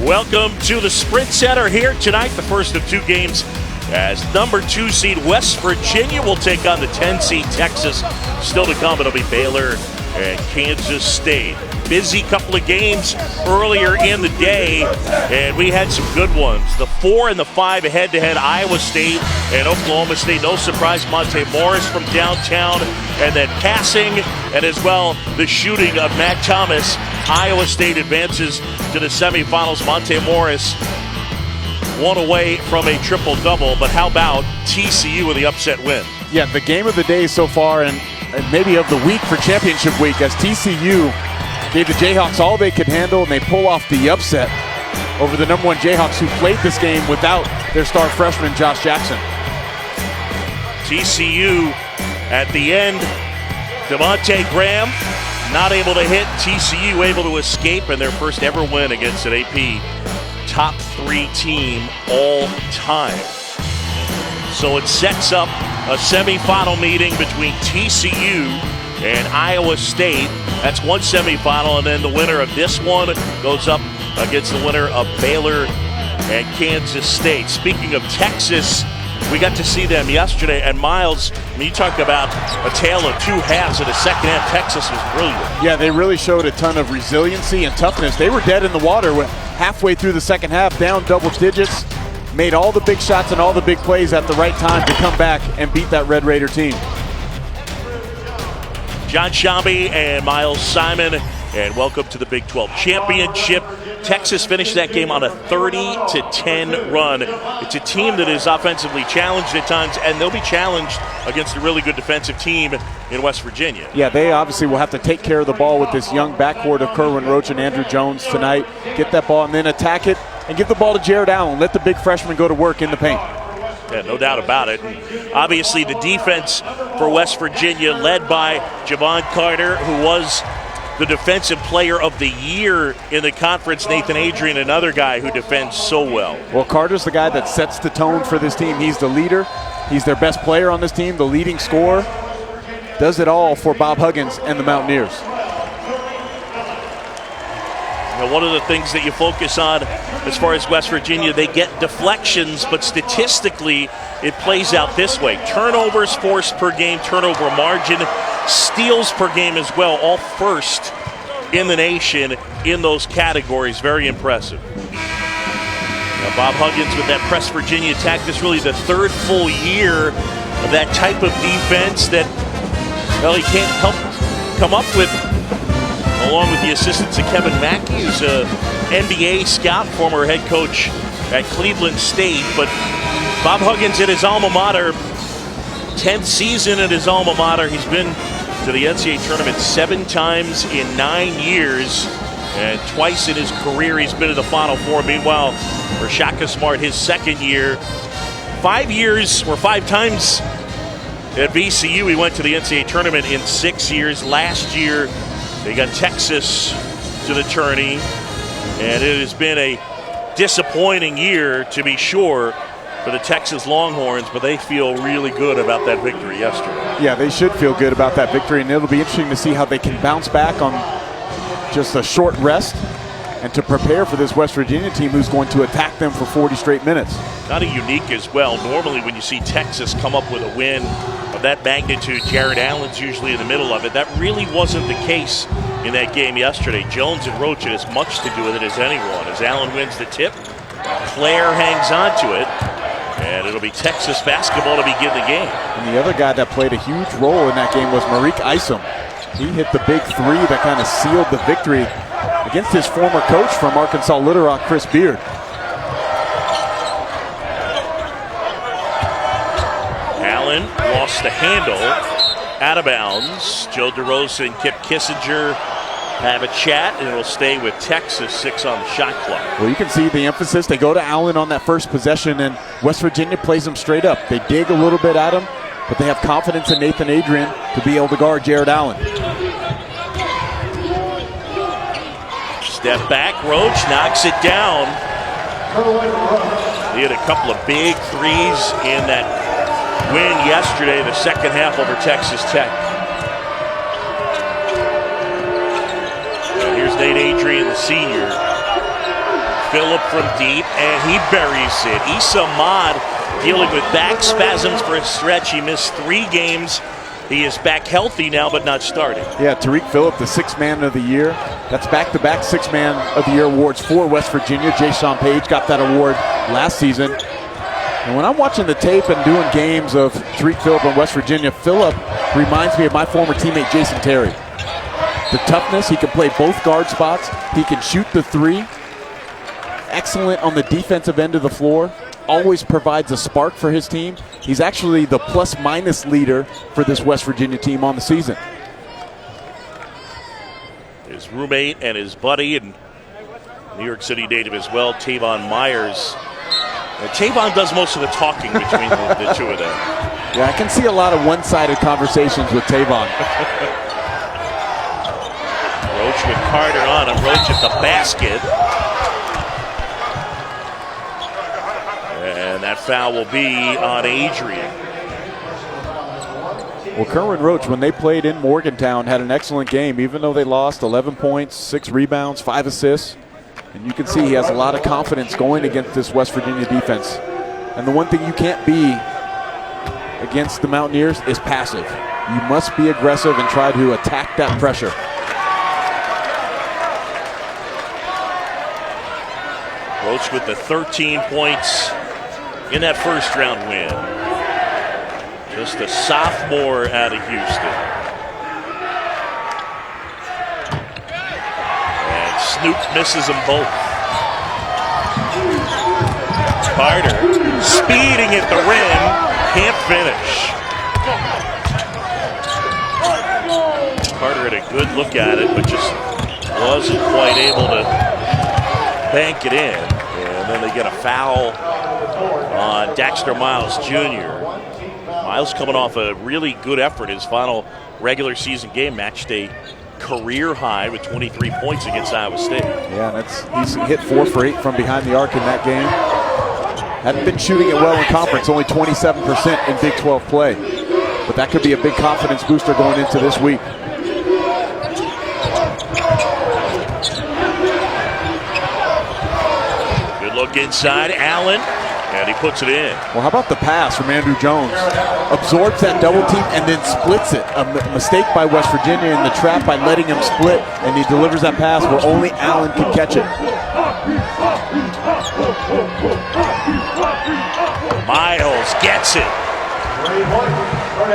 Welcome to the Sprint Center here tonight, the first of two games as number 2 seed West Virginia will take on the 10 seed Texas. Still to come, it'll be Baylor and Kansas State. Busy couple of games earlier in the day, and we had some good ones. The 4 and the 5 head-to-head, Iowa State and Oklahoma State. No surprise, Monte Morris from downtown, and then passing, and as well the shooting of Matt Thomas. Iowa State advances to the semifinals. Monte Morris one away from a triple-double, but how about TCU with the upset win? Yeah, the game of the day so far, and maybe of the week for championship week, as TCU gave the Jayhawks all they could handle, and they pull off the upset over the number 1 Jayhawks, who played this game without their star freshman, Josh Jackson. TCU at the end, Devontae Graham not able to hit. TCU able to escape, and their first ever win against an AP top 3 team all time. So it sets up a semifinal meeting between TCU and Iowa State. That's one semifinal, and then the winner of this one goes up against the winner of Baylor and Kansas State. Speaking of Texas, we got to see them yesterday, and Miles, when you talk about a tale of two halves of the second half, Texas was brilliant. Yeah, they really showed a ton of resiliency and toughness. They were dead in the water halfway through the second half, down double digits, made all the big shots and all the big plays at the right time to come back and beat that Red Raider team. John Shambi and Miles Simon, and welcome to the Big 12 Championship. Texas finished that game on a 30-10 run. It's a team that is offensively challenged at times, and they'll be challenged against a really good defensive team in West Virginia. Yeah, they obviously will have to take care of the ball with this young backcourt of Kerwin Roach and Andrew Jones tonight. Get that ball and then attack it, and give the ball to Jared Allen. Let the big freshman go to work in the paint. Yeah, no doubt about it. And obviously, the defense for West Virginia, led by Javon Carter, who was the Defensive Player of the Year in the conference. Nathan Adrian, another guy who defends so well. Well, Carter's the guy that sets the tone for this team. He's the leader. He's their best player on this team, the leading scorer. Does it all for Bob Huggins and the Mountaineers. You know, one of the things that you focus on as far as West Virginia, they get deflections, but statistically it plays out this way. Turnovers forced per game, turnover margin, steals per game as well, all first in the nation in those categories. Very impressive. Now, Bob Huggins with that press Virginia attack. This is really the 3rd full year of that type of defense that, well, he can't help come up with, along with the assistance of Kevin Mackey, who's an NBA scout, former head coach at Cleveland State. But Bob Huggins at his alma mater, 10th season at his alma mater. He's been to the NCAA tournament 7 times in 9 years, and twice in his career he's been to the Final Four. Meanwhile, for Shaka Smart, his 2nd year, 5 years or 5 times at VCU, he went to the NCAA tournament in 6 years. Last year, they got Texas to the tourney, and it has been a disappointing year, to be sure, for the Texas Longhorns, but they feel really good about that victory yesterday. Yeah, they should feel good about that victory, and it'll be interesting to see how they can bounce back on just a short rest and to prepare for this West Virginia team who's going to attack them for 40 straight minutes. Kind of unique as well. Normally when you see Texas come up with a win of that magnitude, Jared Allen's usually in the middle of it. That really wasn't the case in that game yesterday. Jones and Roach had as much to do with it as anyone. As Allen wins the tip, Claire hangs on to it, and it'll be Texas basketball to begin the game. And the other guy that played a huge role in that game was Marique Isom. He hit the big 3 that kind of sealed the victory against his former coach from Arkansas Little Rock, Chris Beard. Allen lost the handle, out of bounds. Joe DeRosa and Kip Kissinger have a chat, and it'll stay with Texas. 6 on the shot clock. Well, you can see the emphasis. They go to Allen on that first possession, and West Virginia plays him straight up. They dig a little bit at him, but they have confidence in Nathan Adrian to be able to guard Jared Allen. Step back, Roach knocks it down. He had a couple of big threes in that win yesterday, the second half over Texas Tech. And here's Nate Adrian, the senior. Phillip from deep, and he buries it. Issa Ahmad dealing with back spasms for a stretch. He missed 3 games. He is back healthy now, but not starting. Yeah, Tariq Phillip, the 6th man of the year. That's back-to-back 6th man of the year awards for West Virginia. Jay-Sean Page got that award last season. And when I'm watching the tape and doing games of Tariq Phillip in West Virginia, Phillip reminds me of my former teammate Jason Terry. The toughness, he can play both guard spots. He can shoot the 3. Excellent on the defensive end of the floor. Always provides a spark for his team. He's actually the plus-minus leader for this West Virginia team on the season. His roommate and his buddy, and New York City native as well, Tavon Myers. And Tavon does most of the talking between the 2 of them. Yeah, I can see a lot of one-sided conversations with Tavon. Roach with Carter on him. Roach at the basket. And that foul will be on Adrian. Well, Kerwin Roach, when they played in Morgantown, had an excellent game, even though they lost. 11 points, 6 rebounds, 5 assists. And you can see he has a lot of confidence going against this West Virginia defense. And the one thing you can't be against the Mountaineers is passive. You must be aggressive and try to attack that pressure. Roach with the 13 points in that first round win. Just a sophomore out of Houston. And Snoop misses them both. Carter speeding at the rim, can't finish. Carter had a good look at it, but just wasn't quite able to bank it in. And then they get a foul on Dexter Miles Jr. Miles coming off a really good effort. His final regular season game matched a career high with 23 points against Iowa State. Yeah, he's hit 4 for 8 from behind the arc in that game. Hadn't been shooting it well in conference, only 27% in Big 12 play. But that could be a big confidence booster going into this week. Good look inside, Allen. And he puts it in. Well, how about the pass from Andrew Jones? Absorbs that double team and then splits it. A mistake by West Virginia in the trap by letting him split, and he delivers that pass where only Allen could catch it. Miles gets it.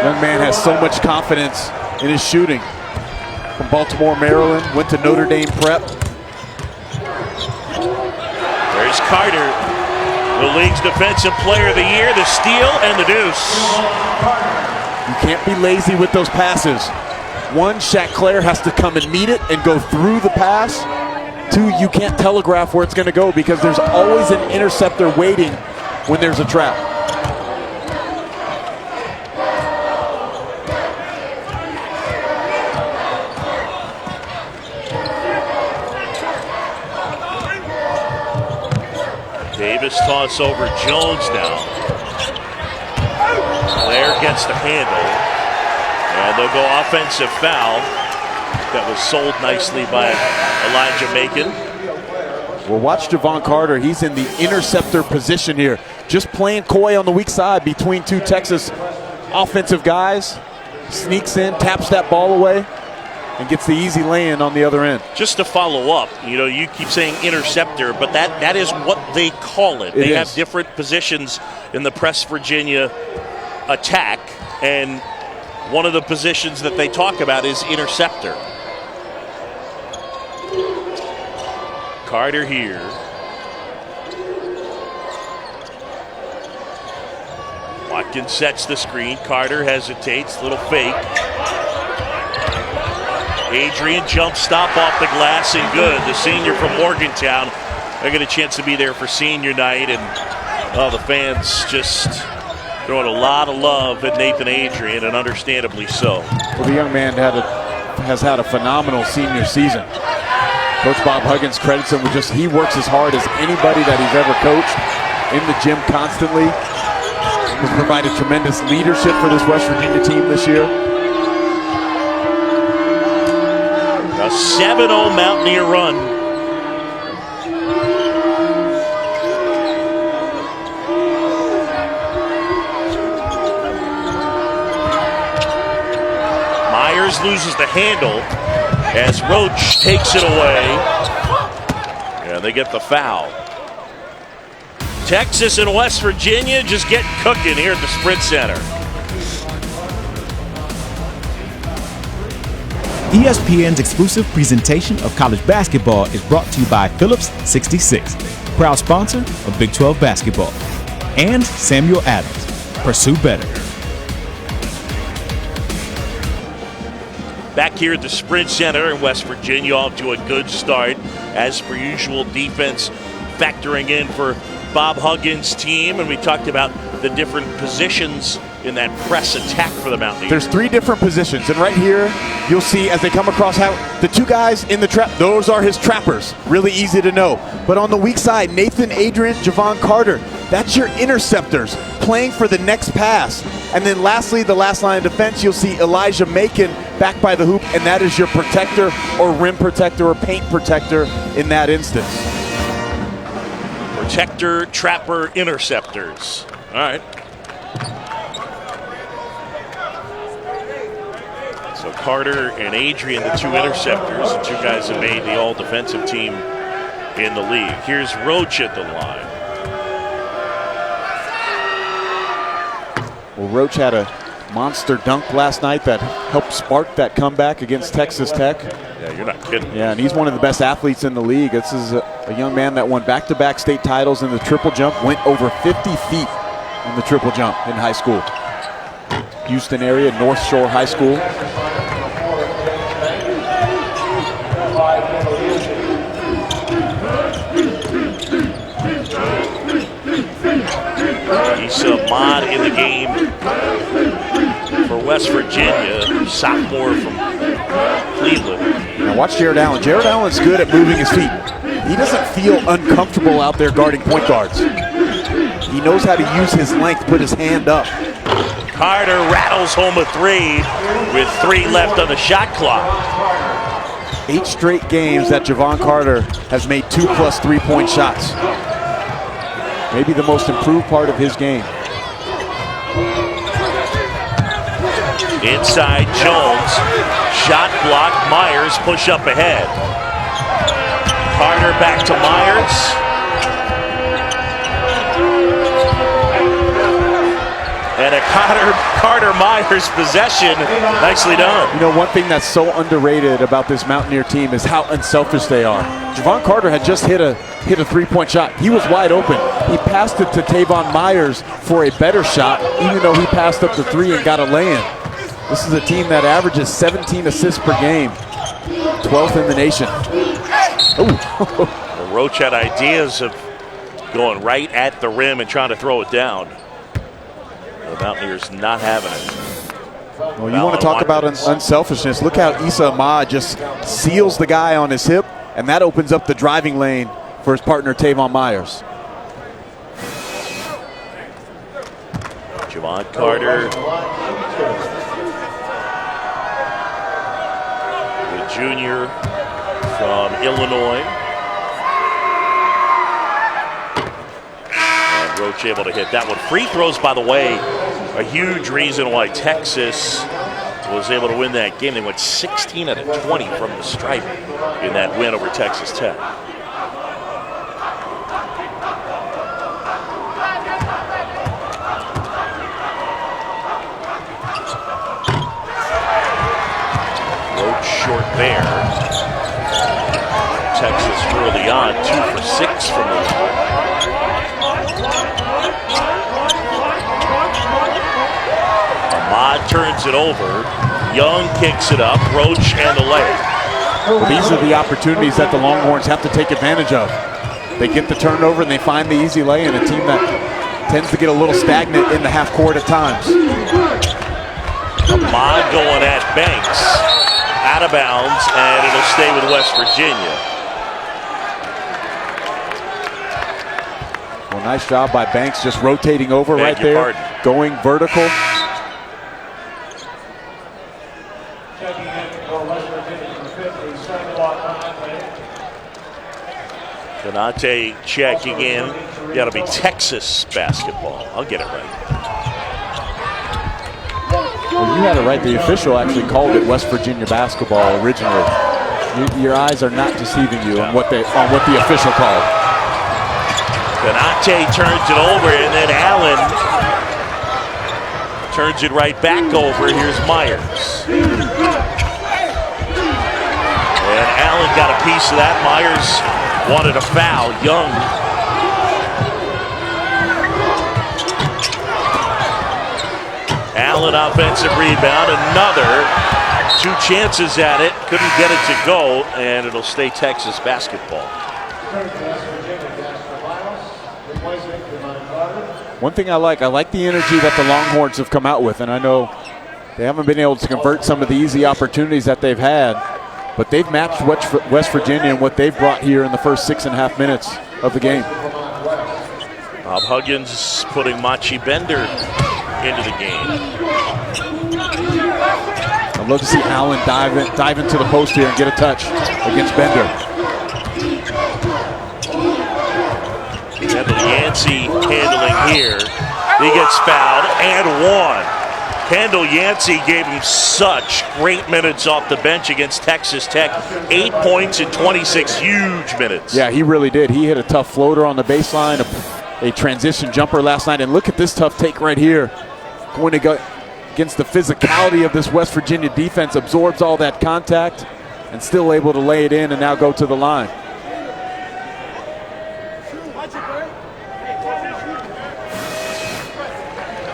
Young man has so much confidence in his shooting. From Baltimore, Maryland, went to Notre Dame Prep. There's Carter. The league's defensive player of the year, the steal, and the deuce. You can't be lazy with those passes. 1, Shaq Claire has to come and meet it and go through the pass. 2, you can't telegraph where it's going to go because there's always an interceptor waiting when there's a trap. Davis toss over Jones now. Claire gets the handle. And they'll go offensive foul. That was sold nicely by Elijah Macon. Well, watch Javon Carter. He's in the interceptor position here. Just playing coy on the weak side between 2 Texas offensive guys. Sneaks in, taps that ball away, and gets the easy lay-in on the other end. Just to follow up, you keep saying interceptor, but that is what they call it. They have different positions in the Press Virginia attack, and one of the positions that they talk about is interceptor. Carter here. Watkins sets the screen. Carter hesitates, little fake. Adrian jump stop off the glass and good. The senior from Morgantown. I get a chance to be there for senior night, and the fans just throwing a lot of love at Nathan Adrian, and understandably so. Well, the young man has had a phenomenal senior season. Coach Bob Huggins credits him with he works as hard as anybody that he's ever coached in the gym constantly. Has provided tremendous leadership for this West Virginia team this year. A 7-0 Mountaineer run. Texas loses the handle as Roach takes it away. And they get the foul. Texas and West Virginia just getting cooking here at the Sprint Center. ESPN's exclusive presentation of college basketball is brought to you by Phillips 66, proud sponsor of Big 12 basketball, and Samuel Adams. Pursue better. Back here at the Sprint Center in West Virginia, off to a good start. As per usual, defense factoring in for Bob Huggins' team, and we talked about the different positions in that press attack for the Mountaineers. There's 3 different positions, and right here you'll see as they come across how the 2 guys in the trap, those are his trappers. Really easy to know. But on the weak side, Nathan Adrian, Javon Carter, that's your interceptors playing for the next pass. And then lastly, the last line of defense, you'll see Elijah Macon back by the hoop, and that is your protector or rim protector or paint protector in that instance. Protector, trapper, interceptors. All right. So Carter and Adrian, the 2 interceptors, the 2 guys that made the all-defensive team in the league. Here's Roach at the line. Well, Roach had a monster dunk last night that helped spark that comeback against Texas Tech. Yeah, you're not kidding. Yeah, and he's one of the best athletes in the league. This is a young man that won back-to-back state titles in the triple jump, went over 50 feet in the triple jump in high school. Houston area, North Shore High School. Issa Ahmad in the game for West Virginia, sophomore from Cleveland. Now watch Jared Allen. Jared Allen's good at moving his feet. He doesn't feel uncomfortable out there guarding point guards. He knows how to use his length, put his hand up. Carter rattles home a 3 with 3 left on the shot clock. 8 straight games that Javon Carter has made 2+ 3-point shots. Maybe the most improved part of his game. Inside Jones, shot block, Myers push up ahead. Carter back to Myers. And a Carter-Myers possession, nicely done. You know, one thing that's so underrated about this Mountaineer team is how unselfish they are. Javon Carter had just hit a 3-point shot. He was wide open. He passed it to Tavon Myers for a better shot, even though he passed up the 3 and got a lay-in. This is a team that averages 17 assists per game, 12th in the nation. Well, Roach had ideas of going right at the rim and trying to throw it down. The Mountaineers not having it. Well, you want to talk about unselfishness. Look how Issa Ahmad just seals the guy on his hip, and that opens up the driving lane for his partner Tavon Myers. Javon Carter, the junior from Illinois. And Roach able to hit that one. Free throws, by the way, a huge reason why Texas was able to win that game. They went 16 out of 20 from the stripe in that win over Texas Tech. Roach short there. Texas early on, 2 for 6 from the line. Ahmad turns it over. Young kicks it up. Roach and the layup. Well, these are the opportunities that the Longhorns have to take advantage of. They get the turnover and they find the easy lay in, a team that tends to get a little stagnant in the half court at times. Ahmad going at Banks. Out of bounds, and it'll stay with West Virginia. Well, nice job by Banks just rotating over right there, going vertical. Donate checking in. Got to be Texas basketball. I'll get it right. Well, you had it right. The official actually called it West Virginia basketball originally. Your eyes are not deceiving you on what the official called. Konate turns it over, and then Allen turns it right back over. Here's Myers. And Allen got a piece of that. Myers wanted a foul. Young. Allen offensive rebound. Another. 2 chances at it. Couldn't get it to go, and it'll stay Texas basketball. One thing I like the energy that the Longhorns have come out with, and I know they haven't been able to convert some of the easy opportunities that they've had, but they've matched West Virginia and what they've brought here in the first 6.5 minutes of the game. Bob Huggins putting Machi Bender into the game. I'd love to see Allen dive into the post here and get a touch against Bender. Kendall Yancey handling here. He gets fouled and one. Kendall Yancey gave him such great minutes off the bench against Texas Tech. 8 points in 26 huge minutes. Yeah, he really did. He hit a tough floater on the baseline, a transition jumper last night. And look at this tough take right here. Going to go against the physicality of this West Virginia defense, absorbs all that contact and still able to lay it in and now go to the line.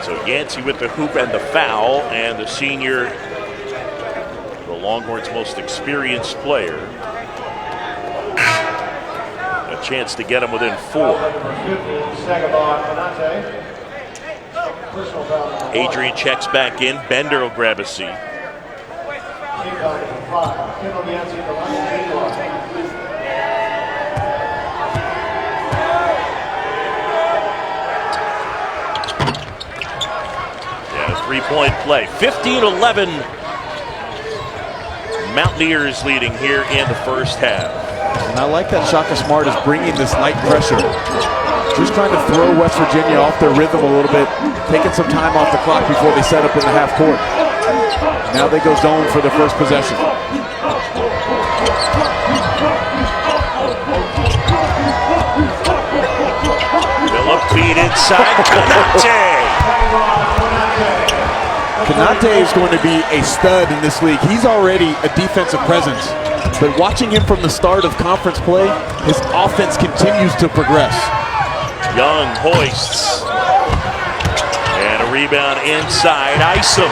So Yancey with the hoop and the foul, and the senior, the Longhorns' most experienced player. A chance to get him within 4. Adrian checks back in. Bender will grab a seat. Three-point play. 15-11. Mountaineers leading here in the first half. And I like that Shaka Smart is bringing this light pressure. Just trying to throw West Virginia off their rhythm a little bit, taking some time off the clock before they set up in the half court. Now they go zone for the first possession. Phillip feed inside. Konate. Konate is going to be a stud in this league. He's already a defensive presence. But watching him from the start of conference play, his offense continues to progress. Young hoists. And a rebound inside. Isom.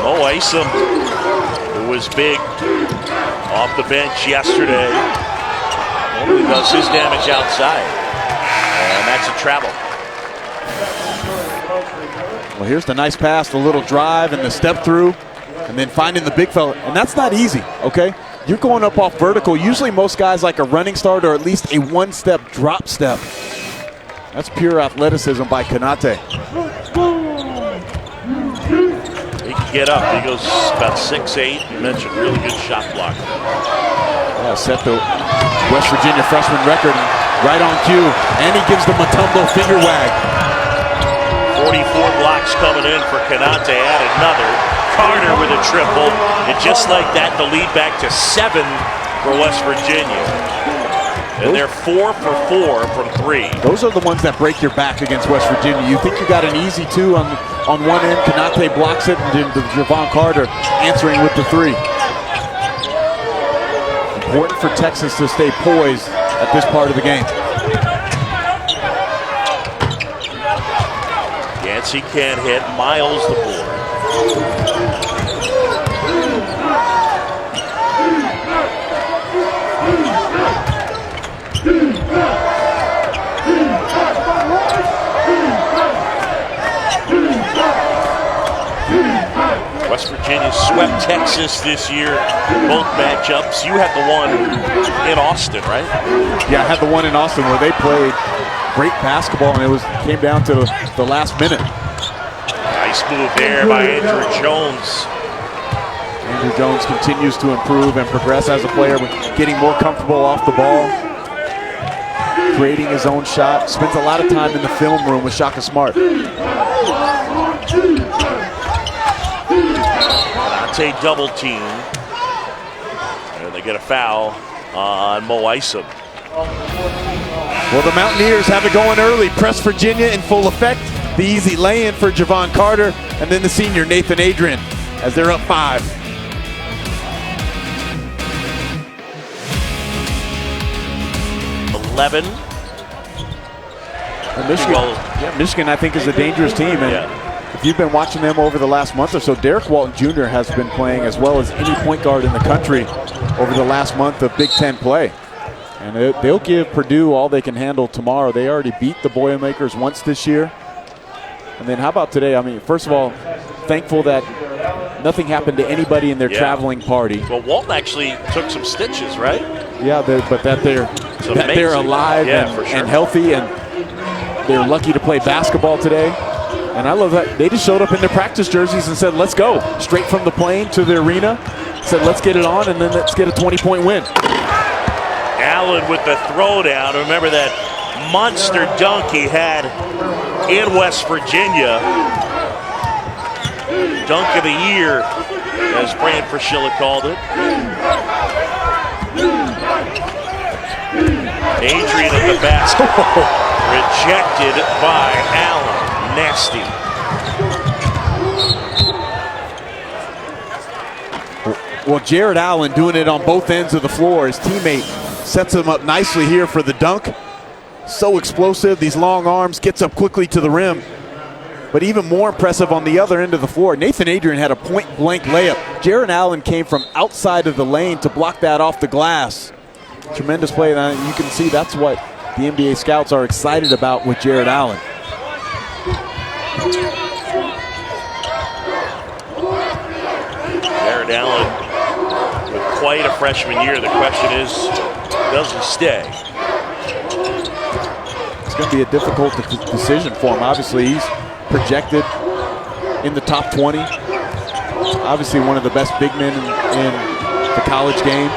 Mo Isom, who was big off the bench yesterday, only does his damage outside. And that's a travel. Well, here's the nice pass, the little drive, and the step through, and then finding the big fella. And that's not easy, okay? You're going up off vertical. Usually most guys like a running start or at least a one-step drop step. That's pure athleticism by Konate. He can get up. He goes about 6'8". You mentioned really good shot block. Yeah, set the West Virginia freshman record right on cue. And he gives the Mutombo finger wag. 44 blocks coming in for Konate. Add another. Carter with a triple. And just like that, the lead back to 7 for West Virginia. And they're 4 for 4 from 3. Those are the ones that break your back against West Virginia. You think you got an easy 2 on one end. Konate blocks it, and then Javon Carter answering with the 3. Important for Texas to stay poised at this part of the game. Yancey can't hit. Miles the board. West Virginia swept Texas this year, both matchups. You had the one in Austin, right? Yeah, I had the one in Austin where they played great basketball, and it came down to the last minute. Nice move there by Andrew Jones. Andrew Jones continues to improve and progress as a player, getting more comfortable off the ball. creating his own shot. Spends a lot of time in the film room with Shaka Smart. Konate double team. And they get a foul on Mo Isom. Well, the Mountaineers have it going early. Press Virginia in full effect. The easy lay-in for Javon Carter. And then the senior, Nathan Adrian, as they're up 5. Michigan, I think, is a dangerous team. And if you've been watching them over the last month or so, Derek Walton Jr. has been playing as well as any point guard in the country over the last month of Big Ten play. And they'll give Purdue all they can handle tomorrow. They already beat the Boilermakers once this year. And then how about today? I mean, first of all, thankful that nothing happened to anybody in their traveling party. Well, Walton actually took some stitches, right? Yeah, but that they're alive and healthy, and they're lucky to play basketball today. And I love that they just showed up in their practice jerseys and said, let's go. Straight from the plane to the arena. Said, let's get it on, and then let's get a 20-point win. Allen with the throwdown. Remember that monster dunk he had in West Virginia. Dunk of the year, as Fran Fraschilla called it. Adrian at the basket. Rejected by Allen. Nasty. Well, Jared Allen doing it on both ends of the floor. His teammate sets him up nicely here for the dunk. So explosive, these long arms, gets up quickly to the rim. But even more impressive on the other end of the floor, Nathan Adrian had a point-blank layup. Jared Allen came from outside of the lane to block that off the glass. Tremendous play. You can see that's what the NBA scouts are excited about with Jared Allen. Jared Allen with quite a freshman year. The question is, does he stay? It's going to be a difficult decision for him. Obviously, he's projected in the top 20. Obviously, one of the best big men in the college game.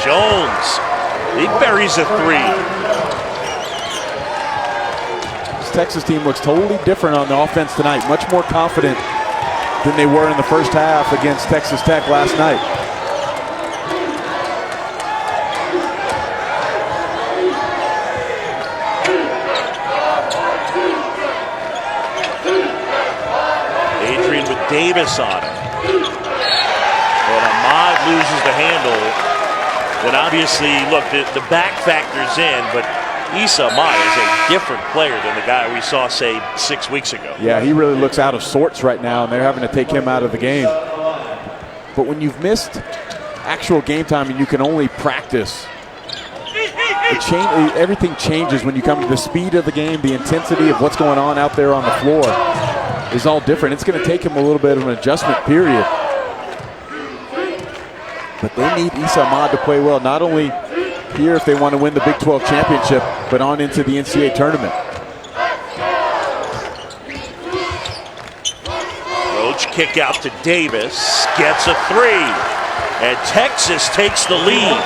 Jones, he buries a 3. This Texas team looks totally different on the offense tonight. Much more confident than they were in the first half against Texas Tech last night. Adrian with Davis on him. But Ahmad loses the handle. Then obviously, look, the back factor's in, but Issa Ahmad is a different player than the guy we saw, say, 6 weeks ago. Yeah, he really looks out of sorts right now, and they're having to take him out of the game. But when you've missed actual game time and you can only practice, everything changes when you come to the speed of the game, the intensity of what's going on out there on the floor is all different. It's going to take him a little bit of an adjustment period. But they need Issa Ahmad to play well, not only here if they want to win the Big 12 championship, but on into the NCAA tournament. Roach kick out to Davis, gets a 3, and Texas takes the lead.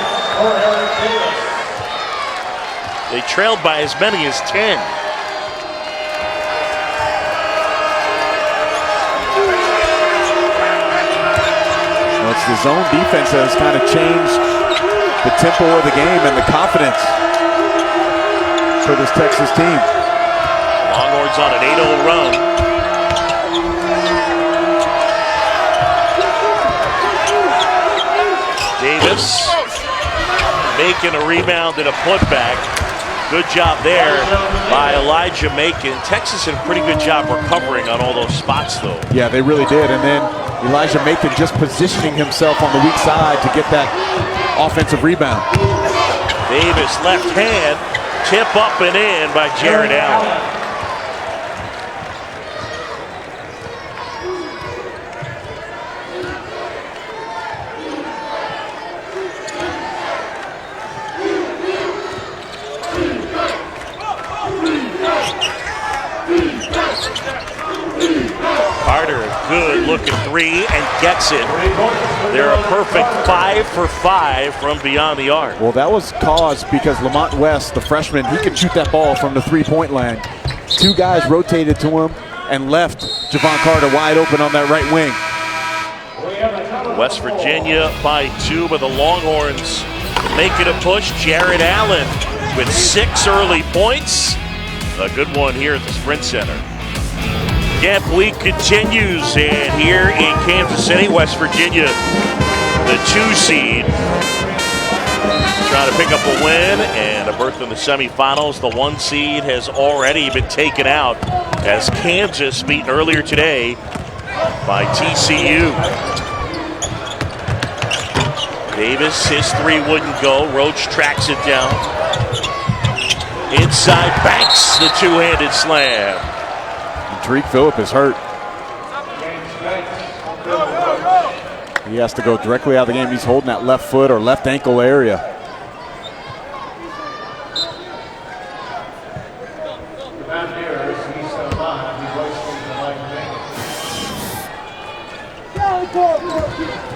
They trailed by as many as 10. It's the zone defense that has kind of changed the tempo of the game and the confidence for this Texas team. Longhorns on an 8-0 run. Davis making a rebound and a putback. Good job there by Elijah Macon. Texas did a pretty good job recovering on all those spots, though. Yeah, they really did. And then Elijah Macon just positioning himself on the weak side to get that offensive rebound. Davis left hand, tip up and in by Jared Allen. Carter, a good looking 3 three and gets it. They're a perfect 5 for 5 from beyond the arc. Well, that was caused because Lamont West, the freshman, he can shoot that ball from the three-point line. Two guys rotated to him and left Javon Carter wide open on that right wing. West Virginia by 2, but the Longhorns making a push. Jared Allen with 6 early points. A good one here at the Sprint Center. Camp Week continues, and here in Kansas City, West Virginia, the 2 seed, trying to pick up a win and a berth in the semifinals. The 1 seed has already been taken out as Kansas beaten earlier today by TCU. Davis, his 3 wouldn't go. Roach tracks it down. Inside Banks, the 2-handed slam. Tariq Phillip is hurt. He has to go directly out of the game. He's holding that left foot or left ankle area.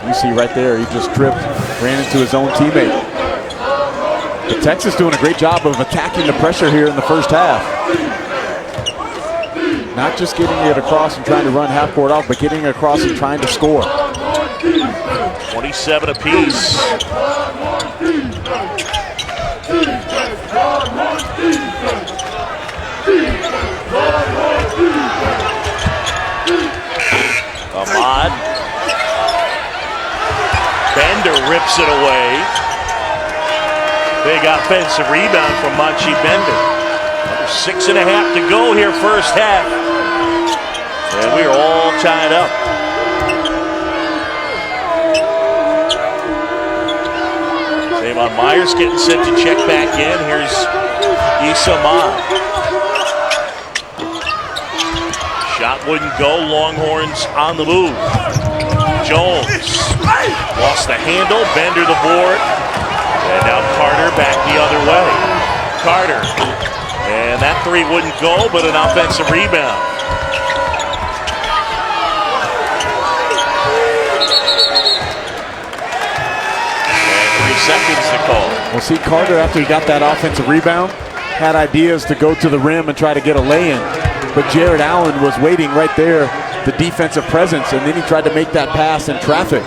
You see right there, he just tripped, ran into his own teammate. But Texas doing a great job of attacking the pressure here in the first half. Not just getting it across and trying to run half court off, but getting it across and trying to score. 27 apiece. Ahmad. Bender rips it away. Big offensive rebound from Machi Bender. Under 6.5 to go here first half. And we are all tied up. Savon Myers getting set to check back in. Here's Isamah. Shot wouldn't go. Longhorns on the move. Jones lost the handle. Bender the board. And now Carter back the other way. Carter. And that 3 wouldn't go, but an offensive rebound. And 3 seconds to call. Well, see, Carter, after he got that offensive rebound, had ideas to go to the rim and try to get a lay-in. But Jared Allen was waiting right there, the defensive presence, and then he tried to make that pass in traffic.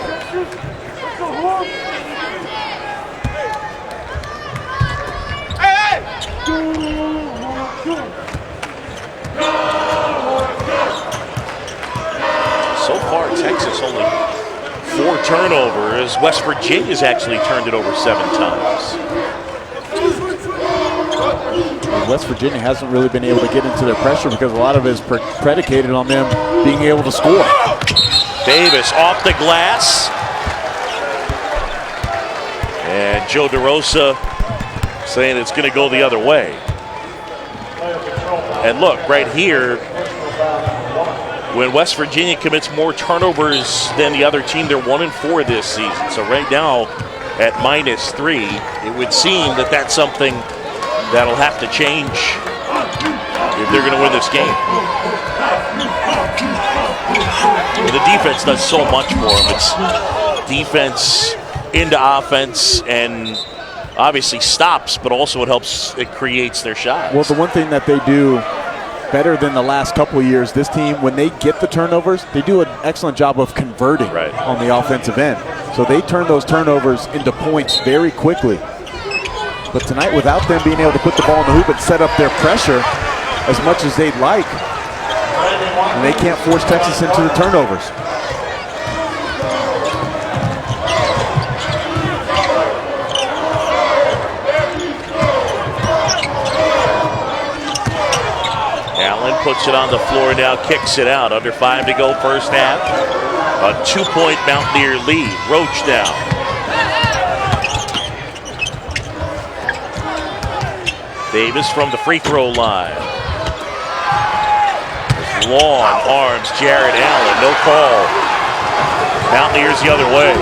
So far, Texas only 4 turnovers. West Virginia's actually turned it over 7 times. West Virginia hasn't really been able to get into their pressure because a lot of it is predicated on them being able to score. Davis off the glass. And Joe DeRosa saying it's going to go the other way. And look, right here, when West Virginia commits more turnovers than the other team, they're 1-4 this season. So right now, at -3, it would seem that that's something that'll have to change if they're going to win this game. The defense does so much for them. It's defense into offense and obviously stops, but also it creates their shots. Well, the one thing that they do better than the last couple of years, this team, when they get the turnovers, they do an excellent job of converting on the offensive end. So they turn those turnovers into points very quickly. But tonight, without them being able to put the ball in the hoop and set up their pressure as much as they'd like, and they can't force Texas into the turnovers. Allen puts it on the floor now, kicks it out. Under 5 to go first half. A 2-point Mountaineer lead. Roach now. Davis from the free throw line. Long arms, Jared Allen, no call. Mountaineers the other way.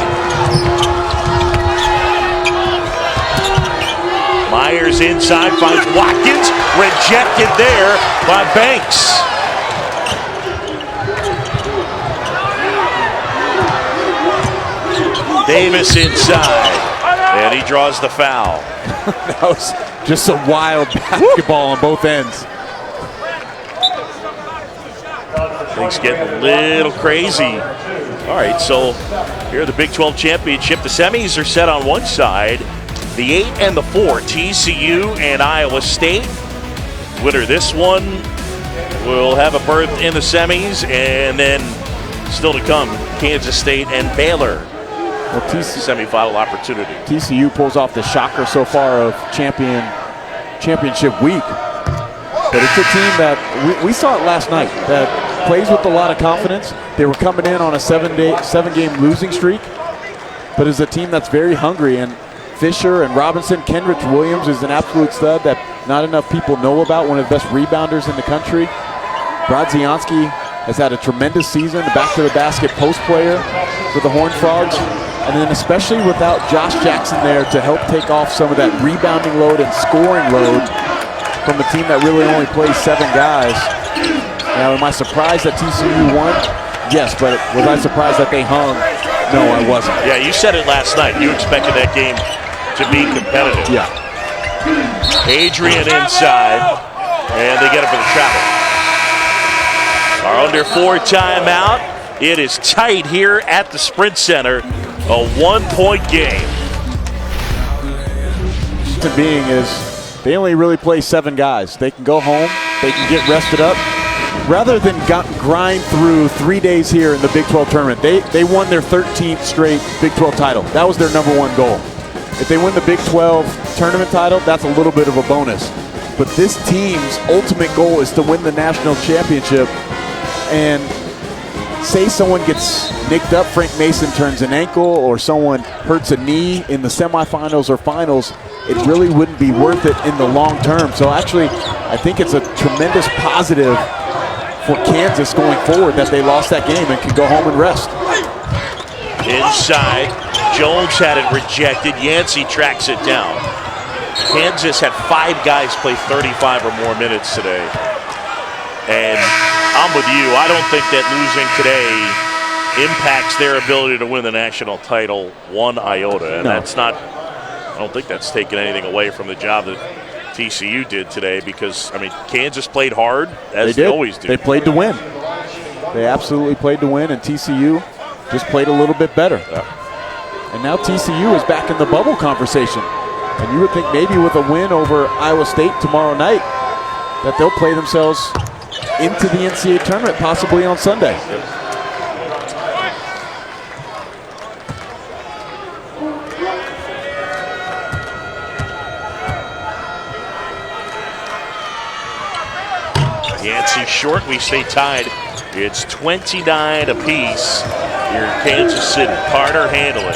Myers inside, finds Watkins, rejected there by Banks. Davis inside, and he draws the foul. That was just a wild basketball on both ends. Things getting a little crazy. All right, so here the Big 12 Championship. The semis are set on one side. The 8 and the 4, TCU and Iowa State. Winner this one will have a berth in the semis, and then still to come, Kansas State and Baylor. Well, semifinal opportunity. TCU pulls off the shocker so far of championship week. But it's a team that we saw it last night, that plays with a lot of confidence. They were coming in on a seven-game losing streak, but is a team that's very hungry. And Fisher and Robinson, Kenrich Williams is an absolute stud that not enough people know about, one of the best rebounders in the country. Brodzianski has had a tremendous season, back-to-the-basket post player for the Horned Frogs. And then especially without Josh Jackson there to help take off some of that rebounding load and scoring load from a team that really only plays 7 guys. Now, am I surprised that TCU won? Yes, but was I surprised that they hung? No, I wasn't. Yeah, you said it last night. You expected that game to be competitive. Yeah. Adrian inside, and they get it for the travel. Our under 4 timeout. It is tight here at the Sprint Center. A 1-point game. The being is they only really play 7 guys. They can go home. They can get rested up. Rather than grind through 3 days here in the Big 12 tournament, they won their 13th straight Big 12 title. That was their #1 goal. If they win the Big 12 tournament title, that's a little bit of a bonus. But this team's ultimate goal is to win the national championship. And say someone gets nicked up, Frank Mason turns an ankle, or someone hurts a knee in the semifinals or finals, it really wouldn't be worth it in the long term. So actually, I think it's a tremendous positive for Kansas going forward that they lost that game and can go home and rest. Inside, Jones had it rejected. Yancey tracks it down. Kansas had 5 guys play 35 or more minutes today. And I'm with you. I don't think that losing today impacts their ability to win the national title 1 iota. And that's not, I don't think that's taken anything away from the job that TCU did today, because, I mean, Kansas played hard, as they always do. They played to win. They absolutely played to win, and TCU just played a little bit better. Yeah. And now TCU is back in the bubble conversation. And you would think maybe with a win over Iowa State tomorrow night that they'll play themselves into the NCAA tournament, possibly on Sunday. Yancey short, we stay tied. It's 29 apiece here in Kansas City. Carter handling.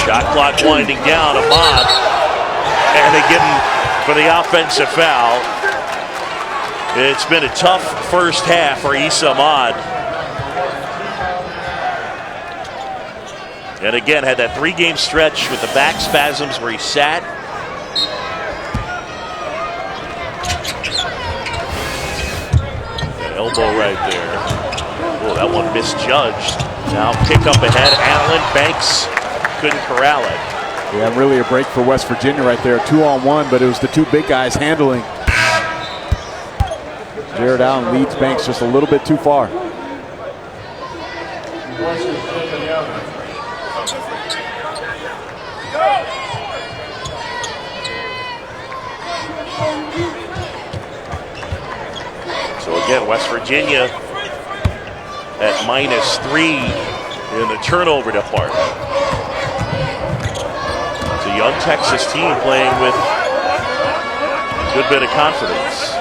Shot clock winding down. Ahmad, and they give him for the offensive foul. It's been a tough first half for Issa Ahmad. And again, had that 3-game stretch with the back spasms where he sat. That elbow right there. Oh, that one misjudged. Now pick up ahead. Allen Banks couldn't corral it. Yeah, really a break for West Virginia right there. 2-on-1, but it was the 2 big guys handling. Jared Allen leads Banks just a little bit too far. So again, West Virginia at -3 in the turnover department. It's a young Texas team playing with a good bit of confidence.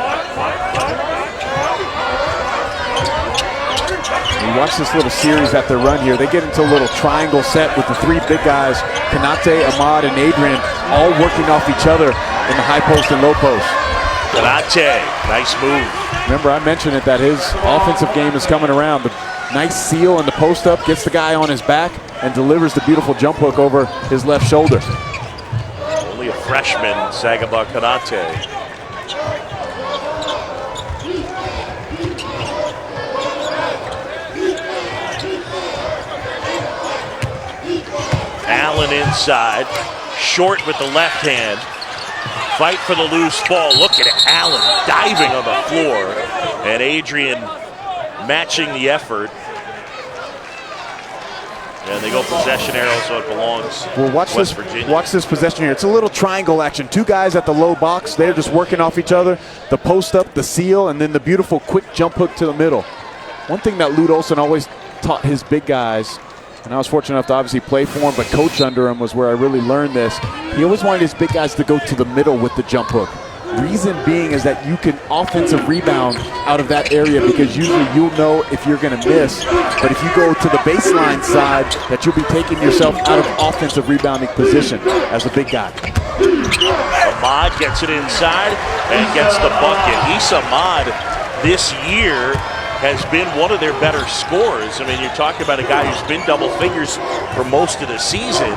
You watch this little series that they run here. They get into a little triangle set with the 3 big guys, Kanate, Ahmad, and Adrian, all working off each other in the high post and low post. Konate, nice move. Remember, I mentioned it that his offensive game is coming around. The nice seal in the post-up, gets the guy on his back, and delivers the beautiful jump hook over his left shoulder. Only a freshman, Sagaba Konate. Allen inside, short with the left hand. Fight for the loose ball. Look at Allen diving on the floor. And Adrian matching the effort. And they go possession arrow, so it belongs well, watch West this, Virginia. Watch this possession here. It's a little triangle action. Two guys at the low box. They're just working off each other. The post up, the seal, and then the beautiful quick jump hook to the middle. One thing that Lute Olson always taught his big guys, and I was fortunate enough to obviously play for him, but coach under him was where I really learned this. He always wanted his big guys to go to the middle with the jump hook. Reason being is that you can offensive rebound out of that area because usually you'll know if you're going to miss. But if you go to the baseline side, that you'll be taking yourself out of offensive rebounding position as a big guy. Ahmad gets it inside and gets the bucket. Ahmad this year has been one of their better scorers. I mean, you're talking about a guy who's been double figures for most of the season.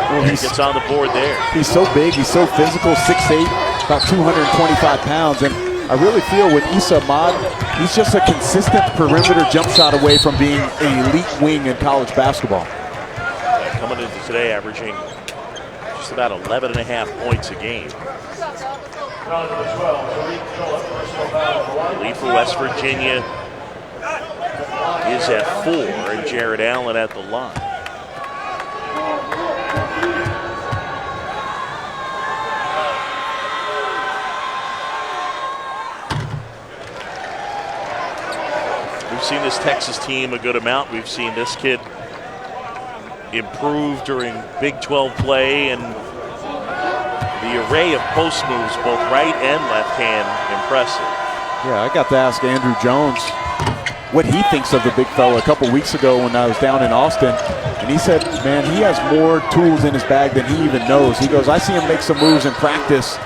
Well, he gets on the board there. He's so big, he's so physical, 6'8", about 225 pounds. And I really feel with Ahmad, he's just a consistent perimeter jump shot away from being an elite wing in college basketball. Coming into today averaging just about 11.5 points a game. The lead for West Virginia is at 4, and Jared Allen at the line. We've seen this Texas team a good amount. We've seen this kid improve during Big 12 play, and the array of post moves, both right and left hand, impressive. Yeah, I got to ask Andrew Jones what he thinks of the big fella a couple weeks ago when I was down in Austin. And he said, man, he has more tools in his bag than he even knows. He goes, I see him make some moves in practice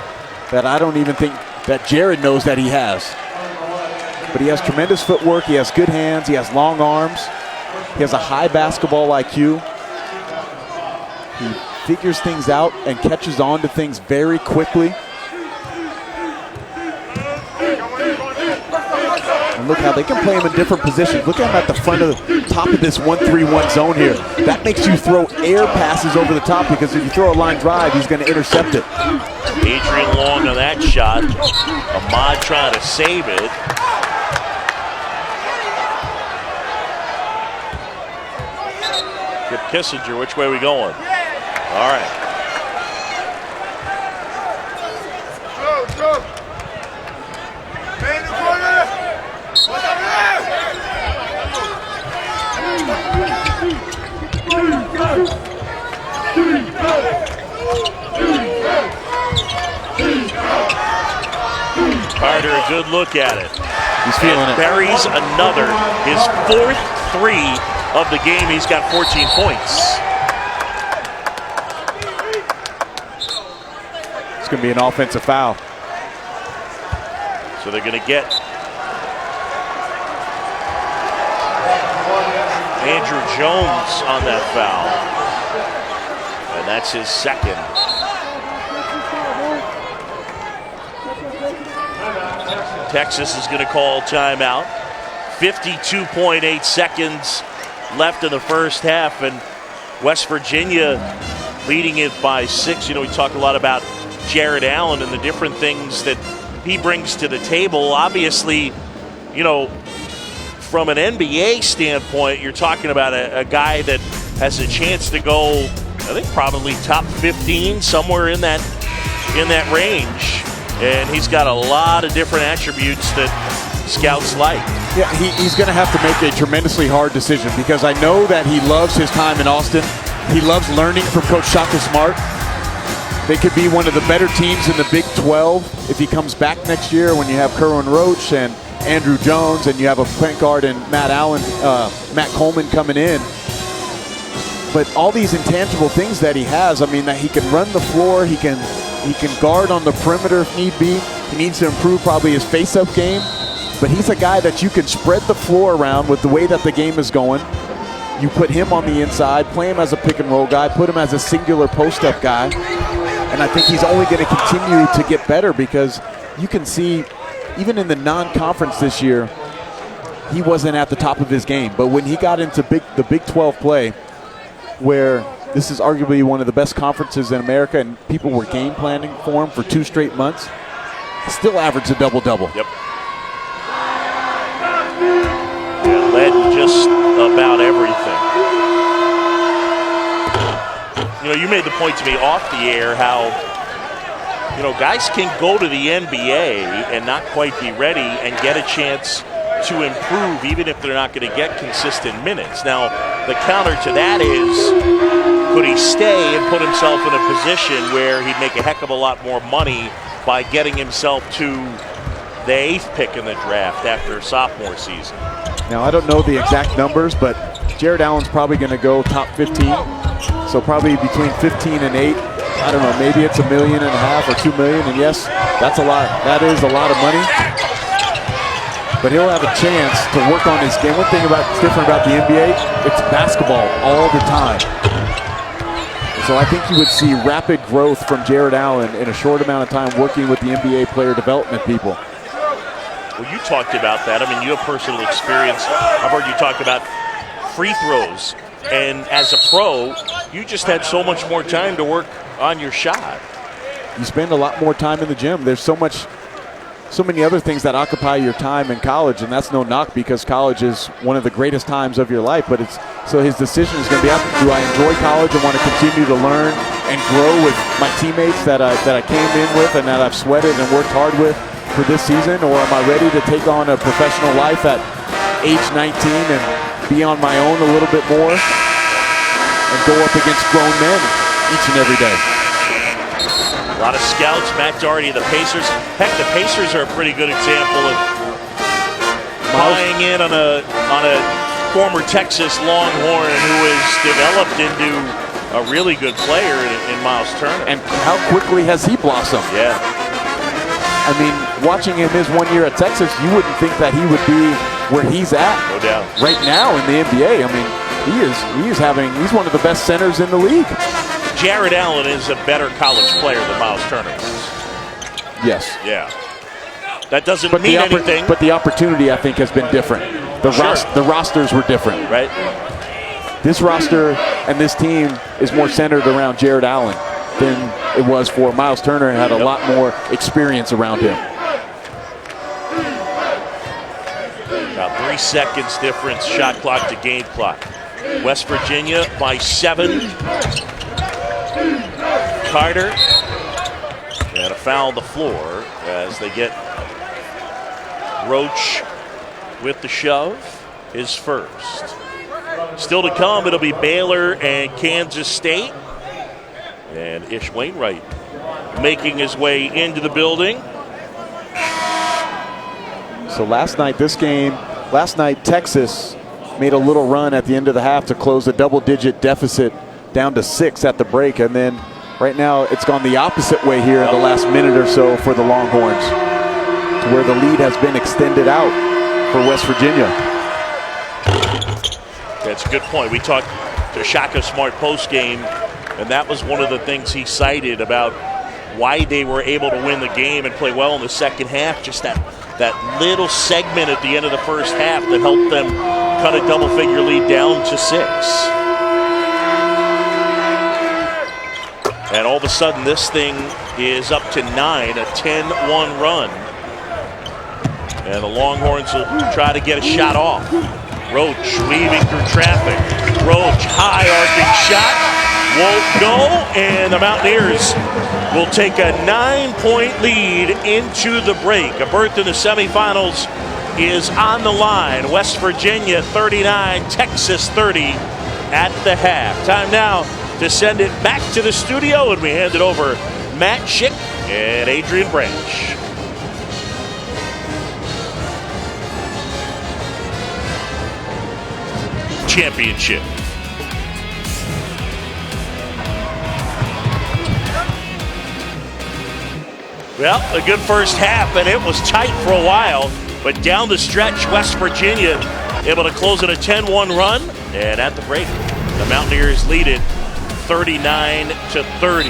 that I don't even think that Jared knows that he has. But he has tremendous footwork, he has good hands, he has long arms, he has a high basketball IQ. He figures things out and catches on to things very quickly. And look how they can play him in different positions. Look at him at the front of the top of this 1-3-1 zone here. That makes you throw air passes over the top because if you throw a line drive, he's going to intercept it. Adrian Long on that shot. Ahmad trying to save it. Kip Kissinger, which way are we going? All right. Carter, a good look at it. He's feeling it. Buries another, his 4th 3 of the game. He's got 14 points. It's going to be an offensive foul. So they're going to get Andrew Jones on that foul. And that's his 2nd. Texas is going to call timeout. 52.8 seconds left in the first half, and West Virginia leading it by 6. You know, we talk a lot about Jared Allen and the different things that he brings to the table. Obviously, you know, from an NBA standpoint, you're talking about a guy that has a chance to go, I think, probably top 15, somewhere in that range. And he's got a lot of different attributes that scouts like. Yeah, he's going to have to make a tremendously hard decision because I know that he loves his time in Austin. He loves learning from Coach Shaka Smart. They could be one of the better teams in the Big 12 if he comes back next year when you have Kerwin Roach and Andrew Jones and you have a point guard and Matt Coleman coming in. But all these intangible things that he has, I mean, that he can run the floor, he can He can guard on the perimeter if need be. He needs to improve probably his face-up game. But he's a guy that you can spread the floor around with the way that the game is going. You put him on the inside, play him as a pick-and-roll guy, put him as a singular post-up guy. And I think he's only going to continue to get better because you can see, even in the non-conference this year, he wasn't at the top of his game. But when he got into the Big 12 play, where this is arguably one of the best conferences in America and people were game planning for him for 2 straight months, he still averaged a double-double. Yep. Yeah, led just about everything. You know, you made the point to me off the air how, you know, guys can go to the NBA and not quite be ready and get a chance to improve even if they're not going to get consistent minutes. Now, the counter to that is, could he stay and put himself in a position where he'd make a heck of a lot more money by getting himself to the 8th pick in the draft after sophomore season? Now, I don't know the exact numbers, but Jared Allen's probably going to go top 15. So probably between 15 and 8. I don't know, maybe it's $1.5 million or $2 million. And yes, that's a lot. That is a lot of money. But he'll have a chance to work on his game. One thing that's different about the NBA, it's basketball all the time. So I think you would see rapid growth from Jared Allen in a short amount of time working with the NBA player development people. Well, you talked about that. I mean, you have personal experience. I've heard you talk about free throws. And as a pro, you just had so much more time to work on your shot. You spend a lot more time in the gym. There's so many other things that occupy your time in college, and that's no knock because college is one of the greatest times of your life. But so his decision is going to be, do I enjoy college and want to continue to learn and grow with my teammates that I came in with and that I've sweated and worked hard with for this season, or am I ready to take on a professional life at age 19 and be on my own a little bit more and go up against grown men each and every day? A lot of scouts, Matt Doherty, the Pacers. Heck, the Pacers are a pretty good example of buying in on a former Texas Longhorn who has developed into a really good player in Miles Turner. And how quickly has he blossomed? Yeah. I mean, watching him his 1 year at Texas, you wouldn't think that he would be where he's at. No doubt. Right now in the NBA. I mean, he's one of the best centers in the league. Jared Allen is a better college player than Miles Turner is. Yes. Yeah. That doesn't mean anything. But the opportunity, I think, has been different. The rosters were different. Right. This roster and this team is more centered around Jared Allen than it was for Miles Turner, and had a lot more experience around him. About 3 seconds difference, shot clock to game clock. West Virginia by 7. Carter and a foul on the floor as they get Roach with the shove, his first. Still to come, it'll be Baylor and Kansas State. And Ish Wainwright making his way into the building. So last night Texas made a little run at the end of the half to close a double-digit deficit down to 6 at the break, and then right now it's gone the opposite way here in the last minute or so for the Longhorns, to where the lead has been extended out for West Virginia. That's a good point. We talked to Shaka Smart post-game, and that was one of the things he cited about why they were able to win the game and play well in the second half. Just that little segment at the end of the first half that helped them cut a double-figure lead down to 6. And all of a sudden, this thing is up to 9, a 10-1 run. And the Longhorns will try to get a shot off. Roach weaving through traffic. Roach, high arcing shot, won't go, and the Mountaineers will take a 9-point lead into the break. A berth in the semifinals is on the line. West Virginia 39, Texas 30 at the half. Time now to send it back to the studio, and we hand it over Matt Schick and Adrian Branch. Championship. Well, a good first half, and it was tight for a while. But down the stretch, West Virginia able to close it a 10-1 run. And at the break, the Mountaineers lead it 39-30.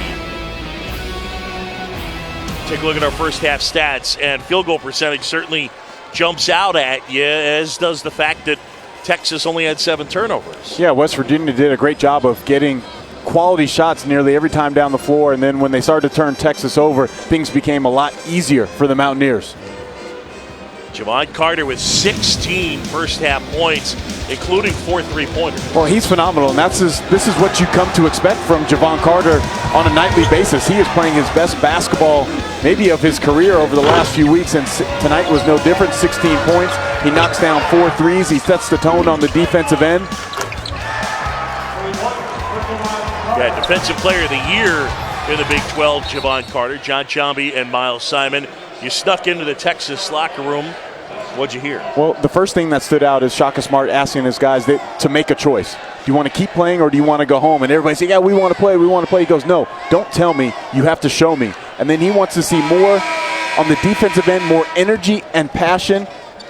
Take a look at our first half stats, and field goal percentage certainly jumps out at you, as does the fact that Texas only had 7 turnovers. Yeah, West Virginia did a great job of getting quality shots nearly every time down the floor, and then when they started to turn Texas over, things became a lot easier for the Mountaineers. Javon Carter with 16 first half points, including 4 3-pointers. Well, he's phenomenal, and this is what you come to expect from Javon Carter on a nightly basis. He is playing his best basketball maybe of his career over the last few weeks, and tonight was no different. 16 points. He knocks down 4 threes. He sets the tone on the defensive end. Yeah, Defensive Player of the Year in the Big 12, Javon Carter, John Chomby, and Miles Simon. You snuck into the Texas locker room. What'd you hear? Well, the first thing that stood out is Shaka Smart asking his guys to make a choice. Do you want to keep playing or do you want to go home? And everybody said, yeah, we want to play, we want to play. He goes, no, don't tell me. You have to show me. And then he wants to see more on the defensive end, more energy and passion,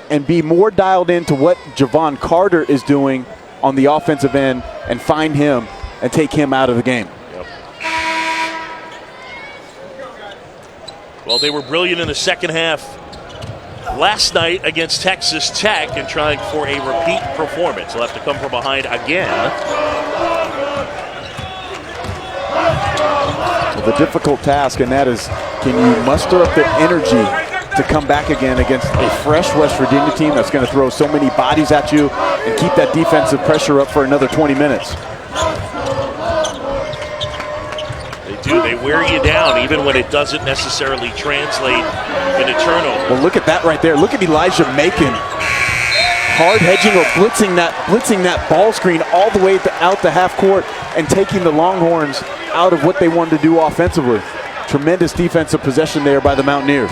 and be more dialed into what Javon Carter is doing on the offensive end and find him and take him out of the game. Yep. Well, they were brilliant in the second half last night against Texas Tech and trying for a repeat performance. They'll have to come from behind again. Well, the difficult task, and that is, can you muster up the energy to come back again against a fresh West Virginia team that's going to throw so many bodies at you and keep that defensive pressure up for another 20 minutes? They wear you down even when it doesn't necessarily translate into turnover. Well, look at that right there. Look at Elijah Macon hard hedging or blitzing that ball screen all the way out the half court and taking the Longhorns out of what they wanted to do offensively. Tremendous defensive possession there by the Mountaineers.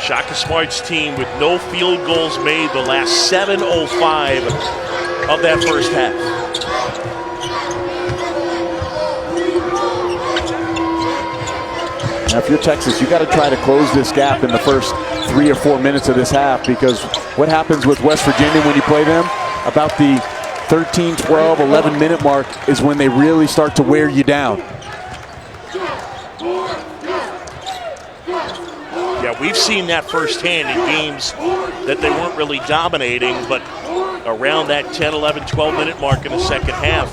Shaka Smart's team with no field goals made the last 7:05 of that first half. Now, if you're Texas, you got to try to close this gap in the first 3 or 4 minutes of this half, because what happens with West Virginia when you play them, about the 13, 12, 11-minute mark is when they really start to wear you down. Yeah, we've seen that firsthand in games that they weren't really dominating, but around that 10, 11, 12-minute mark in the second half,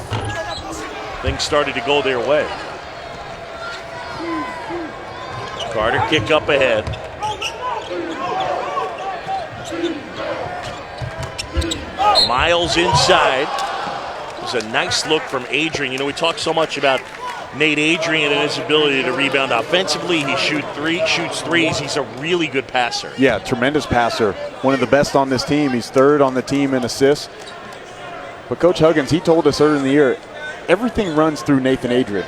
things started to go their way. Carter kick up ahead. Miles inside. It was a nice look from Adrian. You know, we talk so much about Nate Adrian and his ability to rebound offensively. He shoots threes. He's a really good passer. Yeah, tremendous passer. One of the best on this team. He's third on the team in assists. But Coach Huggins, he told us earlier in the year, everything runs through Nathan Adrian,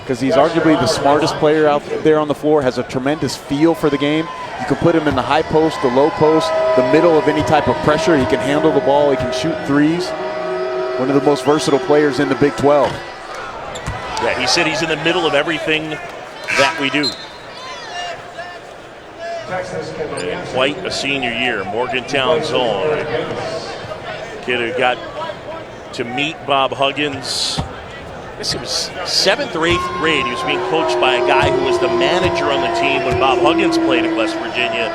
because he's arguably the smartest player out there on the floor, has a tremendous feel for the game. You can put him in the high post, the low post, the middle of any type of pressure. He can handle the ball. He can shoot threes. One of the most versatile players in the Big 12. Yeah, he said he's in the middle of everything that we do. And quite a senior year. Morgantown's own. Kid who got to meet Bob Huggins, I guess it was 7th or 8th grade. He was being coached by a guy who was the manager on the team when Bob Huggins played at West Virginia.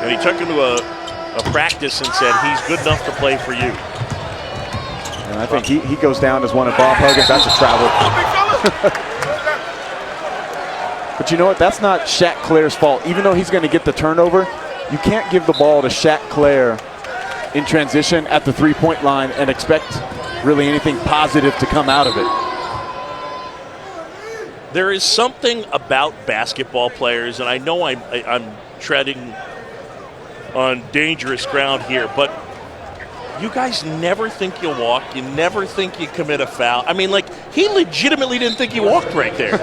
And he took him to a practice and said, he's good enough to play for you. And I think he goes down as one of Bob Huggins. That's a travel. But you know what? That's not Shaq Claire's fault. Even though he's going to get the turnover, you can't give the ball to Shaq Claire in transition at the three-point line and expect really anything positive to come out of it. There is something about basketball players, and I know I'm treading on dangerous ground here, but you guys never think you'll walk. You never think you commit a foul. I mean, like, he legitimately didn't think he walked right there.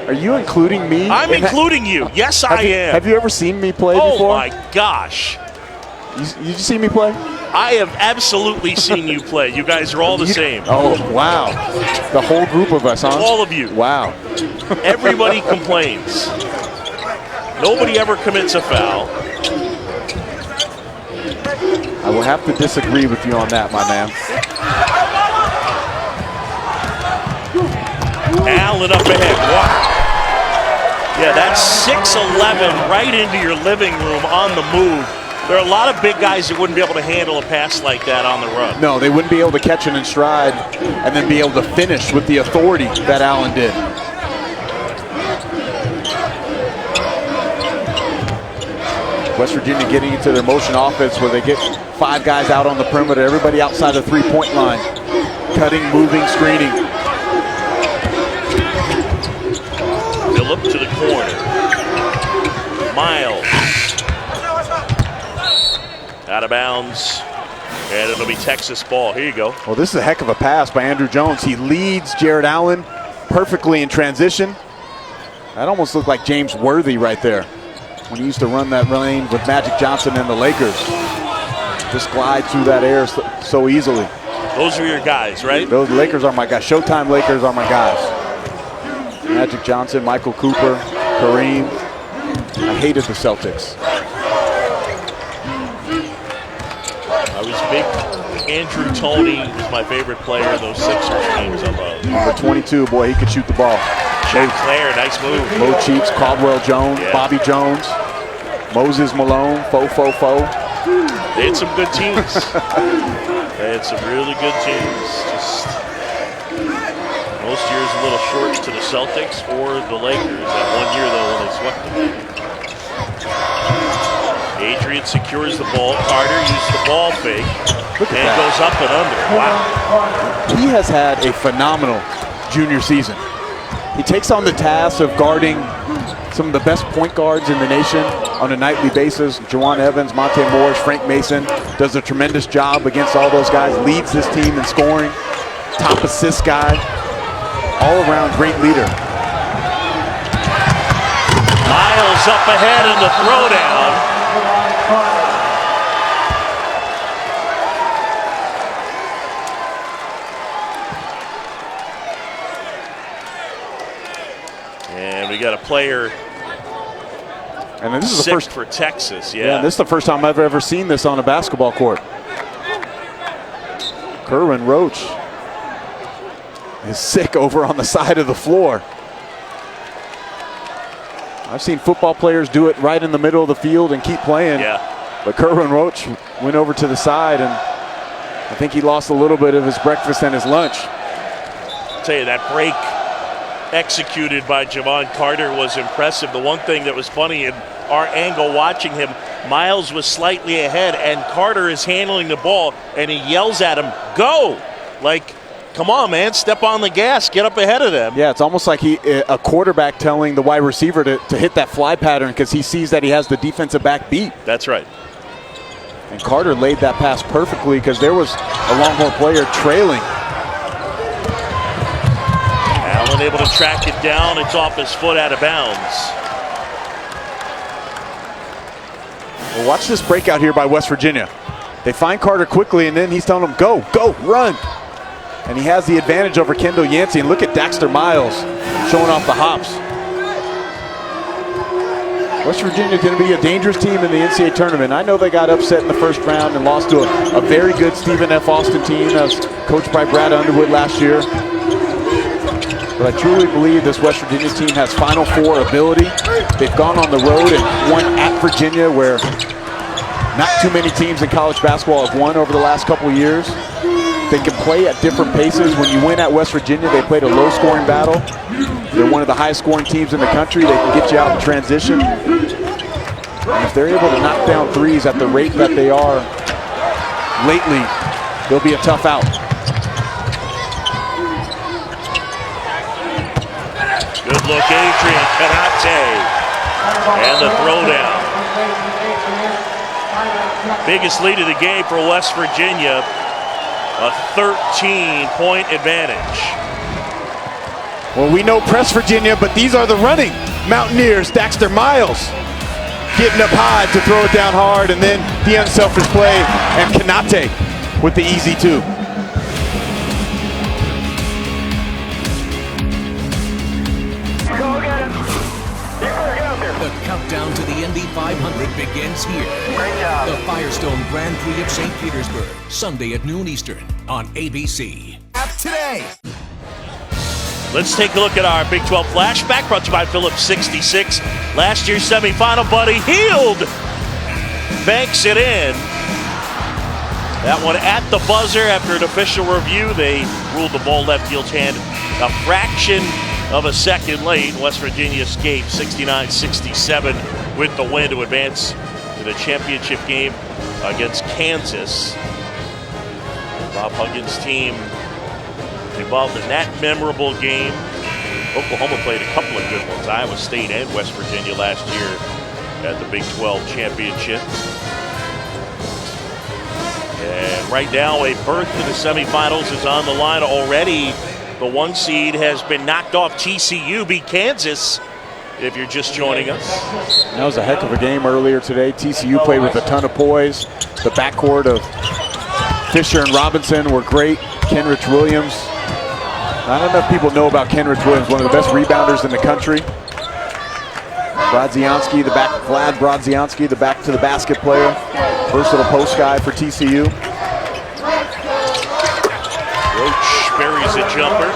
Are you including me? I'm including you. Yes, I am. Have you ever seen me play before? Oh, my gosh. You see me play? I have absolutely seen you play. You guys are all the same. Oh, wow. The whole group of us, huh? All of you. Wow. Everybody complains. Nobody ever commits a foul. I will have to disagree with you on that, my man. Allen up ahead. Wow. Yeah, that's 6'11", right into your living room on the move. There are a lot of big guys that wouldn't be able to handle a pass like that on the run. No, they wouldn't be able to catch it in stride and then be able to finish with the authority that Allen did. West Virginia getting into their motion offense where they get 5 guys out on the perimeter, everybody outside the 3-point line. Cutting, moving, screening. Phillip to the corner. Miles. Out of bounds. And it'll be Texas ball. Here you go. Well, this is a heck of a pass by Andrew Jones. He leads Jared Allen perfectly in transition. That almost looked like James Worthy right there when he used to run that lane with Magic Johnson and the Lakers. Just glide through that air so easily. Those are your guys, right? Those Lakers are my guys. Showtime Lakers are my guys. Magic Johnson, Michael Cooper, Kareem. I hated the Celtics. I was big. Andrew Toney was my favorite player of those Sixers teams I love. Number 22, boy, he could shoot the ball. Shaq Claire, nice move. Mo Cheeks, Caldwell Jones, Yeah. Bobby Jones, Moses Malone, Fo. They had some good teams. They had some really good teams. Just most years a little short to the Celtics or the Lakers. That one year, though, when they swept them. Adrian secures the ball. Carter uses the ball fake. And goes up and under. Wow. He has had a phenomenal junior season. He takes on the task of guarding some of the best point guards in the nation on a nightly basis. Juwan Evans, Monte Morris, Frank Mason does a tremendous job against all those guys, leads this team in scoring, top assist guy, all around great leader. Miles up ahead in the throwdown. And we got a player and this is the sick first for Texas. Yeah, this is the first time I've ever seen this on a basketball court. Kerwin Roach is sick over on the side of the floor. I've seen football players do it right in the middle of the field and keep playing. Yeah. But Kerwin Roach went over to the side, and I think he lost a little bit of his breakfast and his lunch. I'll tell you, that break executed by Javon Carter was impressive. The one thing that was funny in our angle watching him, Miles was slightly ahead, and Carter is handling the ball, and he yells at him, "Go!" Like, come on, man, step on the gas, get up ahead of them. Yeah, it's almost like a quarterback telling the wide receiver to hit that fly pattern because he sees that he has the defensive back beat. That's right. And Carter laid that pass perfectly because there was a Longhorn player trailing. Allen able to track it down. It's off his foot, out of bounds. Well, watch this breakout here by West Virginia. They find Carter quickly, and then he's telling them, go, go, run. And he has the advantage over Kendall Yancey. And look at Daxter Miles showing off the hops. West Virginia is going to be a dangerous team in the NCAA tournament. I know they got upset in the first round and lost to a very good Stephen F. Austin team that was coached by Brad Underwood last year. But I truly believe this West Virginia team has Final Four ability. They've gone on the road and won at Virginia, where not too many teams in college basketball have won over the last couple of years. They can play at different paces. When you win at West Virginia, they played a low-scoring battle. They're one of the highest-scoring teams in the country. They can get you out in transition. And if they're able to knock down threes at the rate that they are lately, they'll be a tough out. Good look, Adrian Kanate. And the throwdown. Biggest lead of the game for West Virginia. A 13-point advantage. Well, we know press Virginia, but these are the running Mountaineers. Daxter Miles getting up high to throw it down hard, and then the unselfish play, and Kanate with the easy two. The countdown to 500 begins here. The Firestone Grand Prix of St. Petersburg, Sunday at noon Eastern on ABC. Today. Let's take a look at our Big 12 flashback, brought to you by Phillips 66. Last year's semifinal, Buddy Hield banks it in. That one at the buzzer. After an official review, they ruled the ball left Hield's hand a fraction of a second late. West Virginia escaped 69-67 with the win to advance to the championship game against Kansas. Bob Huggins' team involved in that memorable game. Oklahoma played a couple of good ones, Iowa State and West Virginia last year at the Big 12 championship. And right now, a berth to the semifinals is on the line already. The 1 seed has been knocked off. TCU beat Kansas, if you're just joining us. That was a heck of a game earlier today. TCU played with a ton of poise. The backcourt of Fisher and Robinson were great. Kenrich Williams. Not enough people know about Kenrich Williams, one of the best rebounders in the country. Vlad Zianski, the back to the basket player. Versatile post guy for TCU. Roach buries a jumper.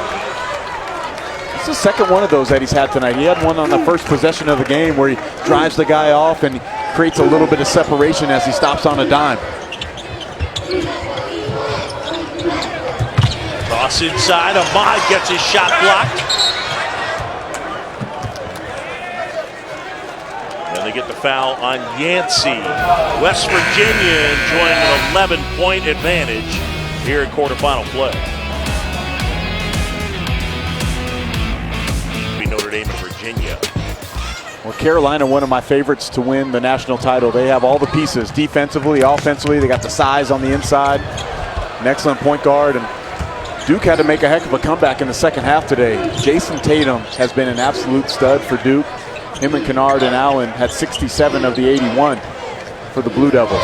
It's the second one of those that he's had tonight. He had one on the first possession of the game where he drives the guy off and creates a little bit of separation as he stops on a dime. Cross inside, Ahmad gets his shot blocked. And they get the foul on Yancey. West Virginia enjoying an 11-point advantage here in quarterfinal play. Be Notre Dame and Virginia. Well, Carolina, one of my favorites to win the national title. They have all the pieces, defensively, offensively. They got the size on the inside, an excellent point guard, and Duke had to make a heck of a comeback in the second half today. Jason Tatum has been an absolute stud for Duke. Him and Kennard and Allen had 67 of the 81 for the Blue Devils.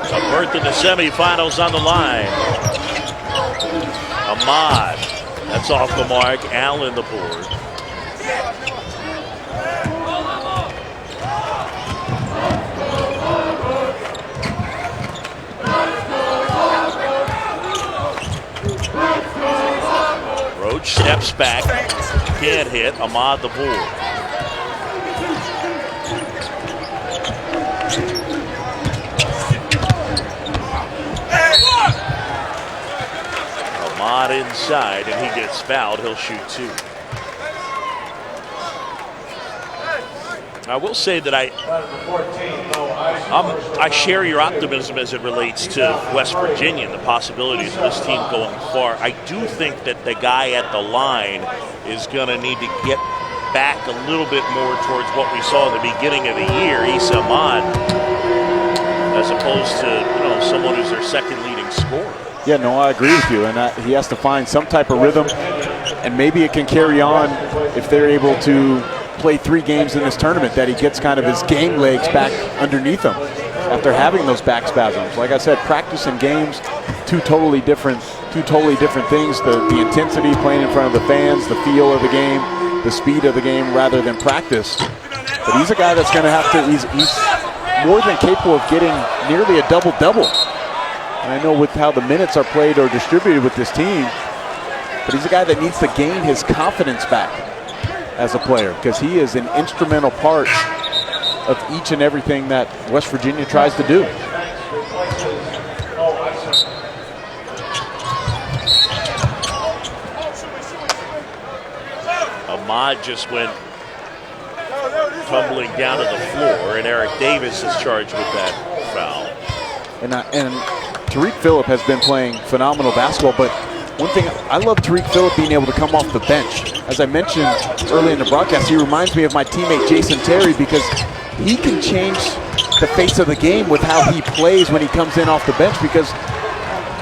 A berth in the semifinals on the line. Ahmad, that's off the mark. Allen the board. Roach steps back, can't hit. Ahmad the board. Ahmad inside, and he gets fouled. He'll shoot 2. I will say that I share your optimism as it relates to West Virginia and the possibilities of this team going far. I do think that the guy at the line is going to need to get back a little bit more towards what we saw at the beginning of the year, Issa Ahmad, as opposed to someone who's their second leading scorer. Yeah, no, I agree with you, and he has to find some type of rhythm, and maybe it can carry on if they're able to play 3 games in this tournament, that he gets kind of his game legs back underneath him after having those back spasms. Like I said, practice and games, two totally different things. The intensity, playing in front of the fans, the feel of the game, the speed of the game rather than practice. But he's a guy that's going to have to, he's more than capable of getting nearly a double-double. And I know with how the minutes are played or distributed with this team, but he's a guy that needs to gain his confidence back as a player, because he is an instrumental part of each and everything that West Virginia tries to do. Ahmad just went tumbling down to the floor, and Eric Davis is charged with that foul. And Tariq Phillip has been playing phenomenal basketball, but one thing, I love Tariq Phillip being able to come off the bench. As I mentioned early in the broadcast, he reminds me of my teammate Jason Terry, because he can change the face of the game with how he plays when he comes in off the bench, because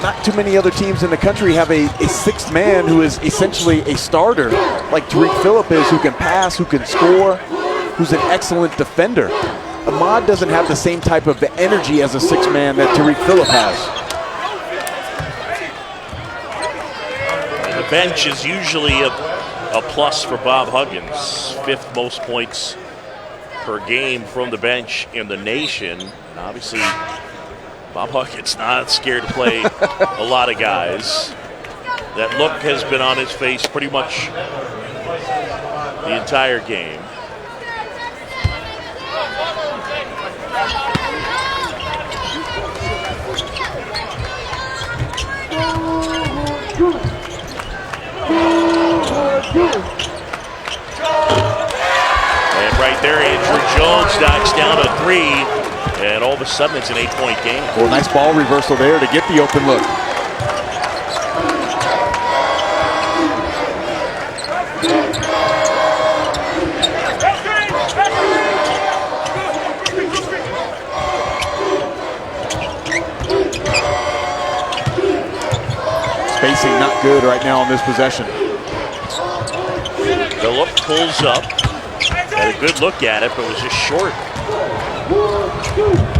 not too many other teams in the country have a sixth man who is essentially a starter like Tariq Phillip is, who can pass, who can score, who's an excellent defender. Ahmad doesn't have the same type of energy as a sixth man that Tariq Phillip has. The bench is usually a a plus for Bob Huggins. 5th most points per game from the bench in the nation. And obviously, Bob Huggins not scared to play a lot of guys. That look has been on his face pretty much the entire game. And right there, Andrew Jones knocks down a 3, and all of a sudden it's an 8-point game. Well, nice ball reversal there to get the open look. Spacing not good right now on this possession. Phillip pulls up, had a good look at it, but was just short.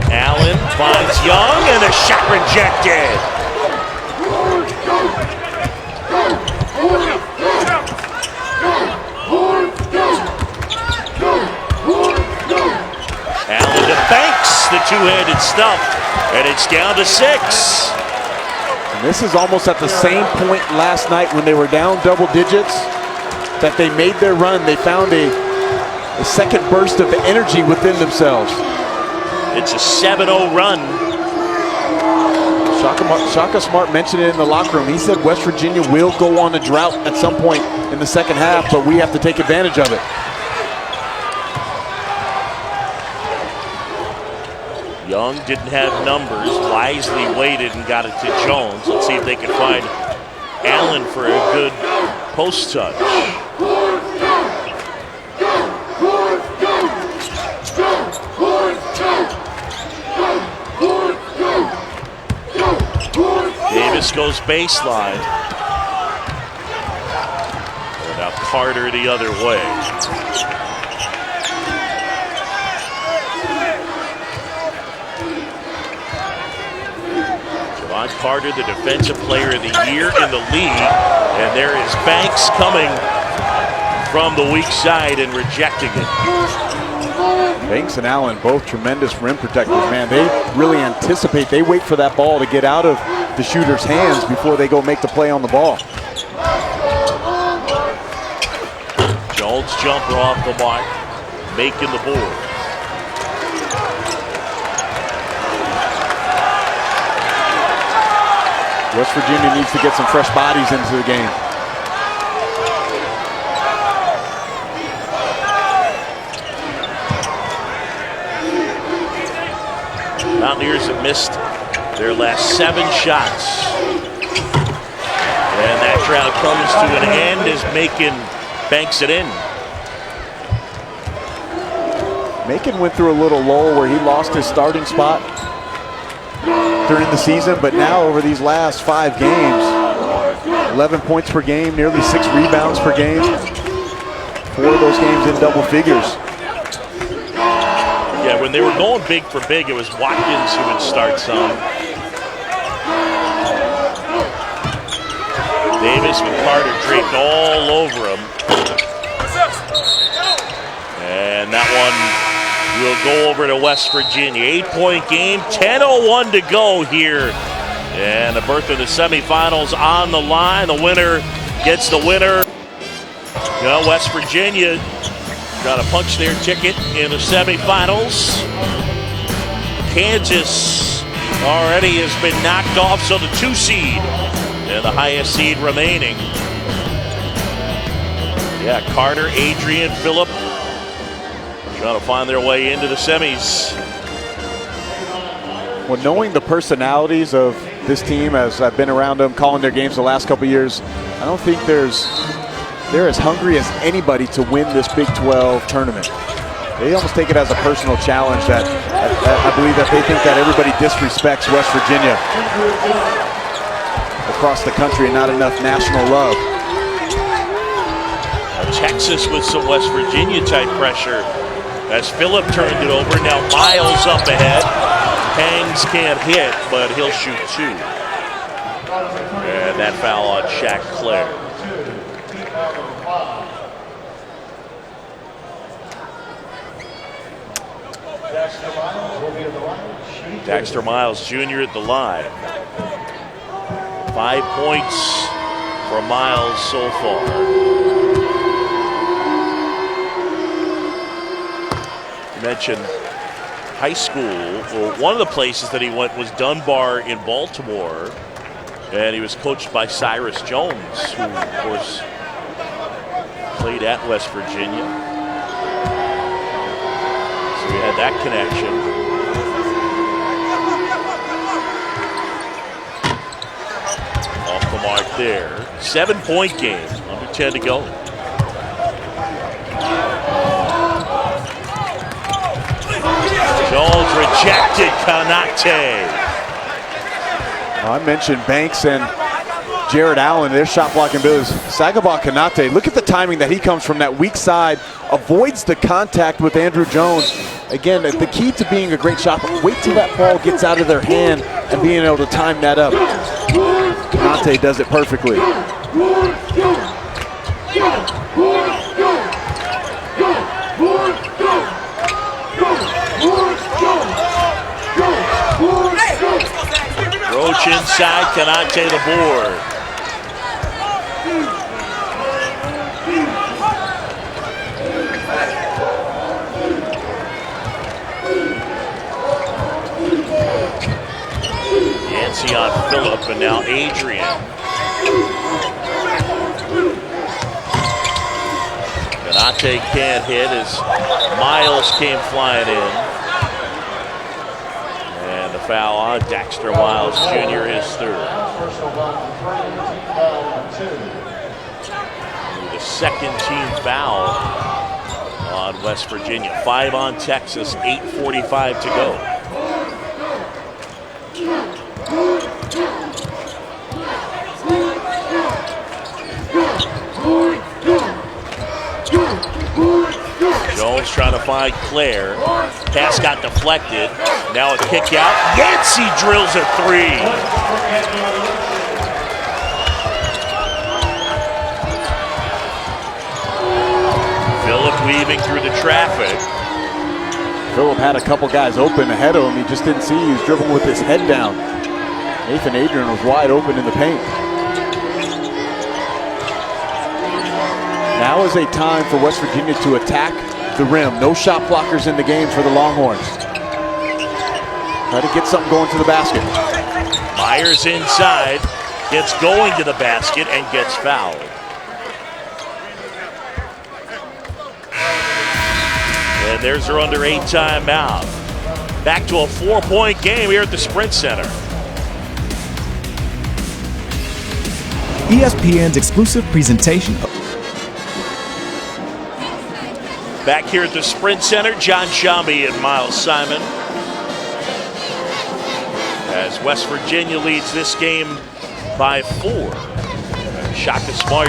Allen finds Young, and a shot rejected. Allen to Banks, the two-handed stuff, and it's down to 6. And this is almost at the same point last night when they were down double digits that they made their run. They found a second burst of energy within themselves. It's a 7-0 run. Shaka Smart mentioned it in the locker room. He said West Virginia will go on a drought at some point in the second half, but we have to take advantage of it. Young didn't have numbers, wisely waited and got it to Jones. Let's see if they can find Allen for a good post touch. Davis goes baseline. And now Carter the other way. Javon Carter, the defensive player of the year in the league. And there is Banks coming from the weak side and rejecting it. Banks and Allen, both tremendous rim protectors, man. They really anticipate. They wait for that ball to get out of the shooter's hands before they go make the play on the ball. Jones jumper off the mark, making the board. West Virginia needs to get some fresh bodies into the game. Mountaineers have missed their last 7 shots. And that drought comes to an end as Macon banks it in. Macon went through a little lull where he lost his starting spot during the season, but now over these last 5 games, 11 points per game, nearly 6 rebounds per game. 4 of those games in double figures. Yeah, when they were going big for big, it was Watkins who would start some. Davis with Carter draped all over him. And that one will go over to West Virginia. 8-point game, 10:01 to go here. And the berth of the semifinals on the line. The winner gets the winner. You know, West Virginia got to punch their ticket in the semifinals. Kansas already has been knocked off, so the 2 seed and the highest seed remaining. Yeah, Carter, Adrian, Phillip trying to find their way into the semis. Well, knowing the personalities of this team, as I've been around them, calling their games the last couple of years, I don't think they're as hungry as anybody to win this Big 12 tournament. They almost take it as a personal challenge that I believe that they think that everybody disrespects West Virginia across the country and not enough national love. Texas with some West Virginia type pressure as Phillip turned it over. Now Miles up ahead. Hangs can't hit, but he'll shoot 2. And that foul on Shaq Clare. Dexter Miles Jr. at the line. 5 points for Miles so far. You mentioned high school. Well, one of the places that he went was Dunbar in Baltimore, and he was coached by Cyrus Jones, who, of course, played at West Virginia. So we had that connection. Off the mark there. 7-point game, under 10 to go. Jones rejected Kanate. I mentioned Banks and Jared Allen, their shot blocking abilities. Sagaba Kanate, look at the timing that he comes from that weak side, avoids the contact with Andrew Jones. Again, the key to being a great shot, wait till that ball gets out of their hand and being able to time that up. Kanate does it perfectly. Roach inside, Kanate the board. Yancey on Phillip, and now Adrian. Kanate can't hit as Miles came flying in. And the foul on Dexter Miles Jr. is third. The second team foul on West Virginia. 5 on Texas, 8:45 to go. Jones trying to find Claire. Pass got deflected. Now a kick out. Yancey drills a 3. Phillip weaving through the traffic. Phillip had a couple guys open ahead of him. He just didn't see. He was dribbling with his head down. Nathan Adrian was wide open in the paint. Now is a time for West Virginia to attack the rim. No shot blockers in the game for the Longhorns. Try to get something going to the basket. Myers inside, gets going to the basket and gets fouled. And there's her under 8 timeout. Back to a 4-point game here at the Sprint Center. ESPN's exclusive presentation of Back here at the Sprint Center, John Shambi and Miles Simon. As West Virginia leads this game by 4. Shaka Smart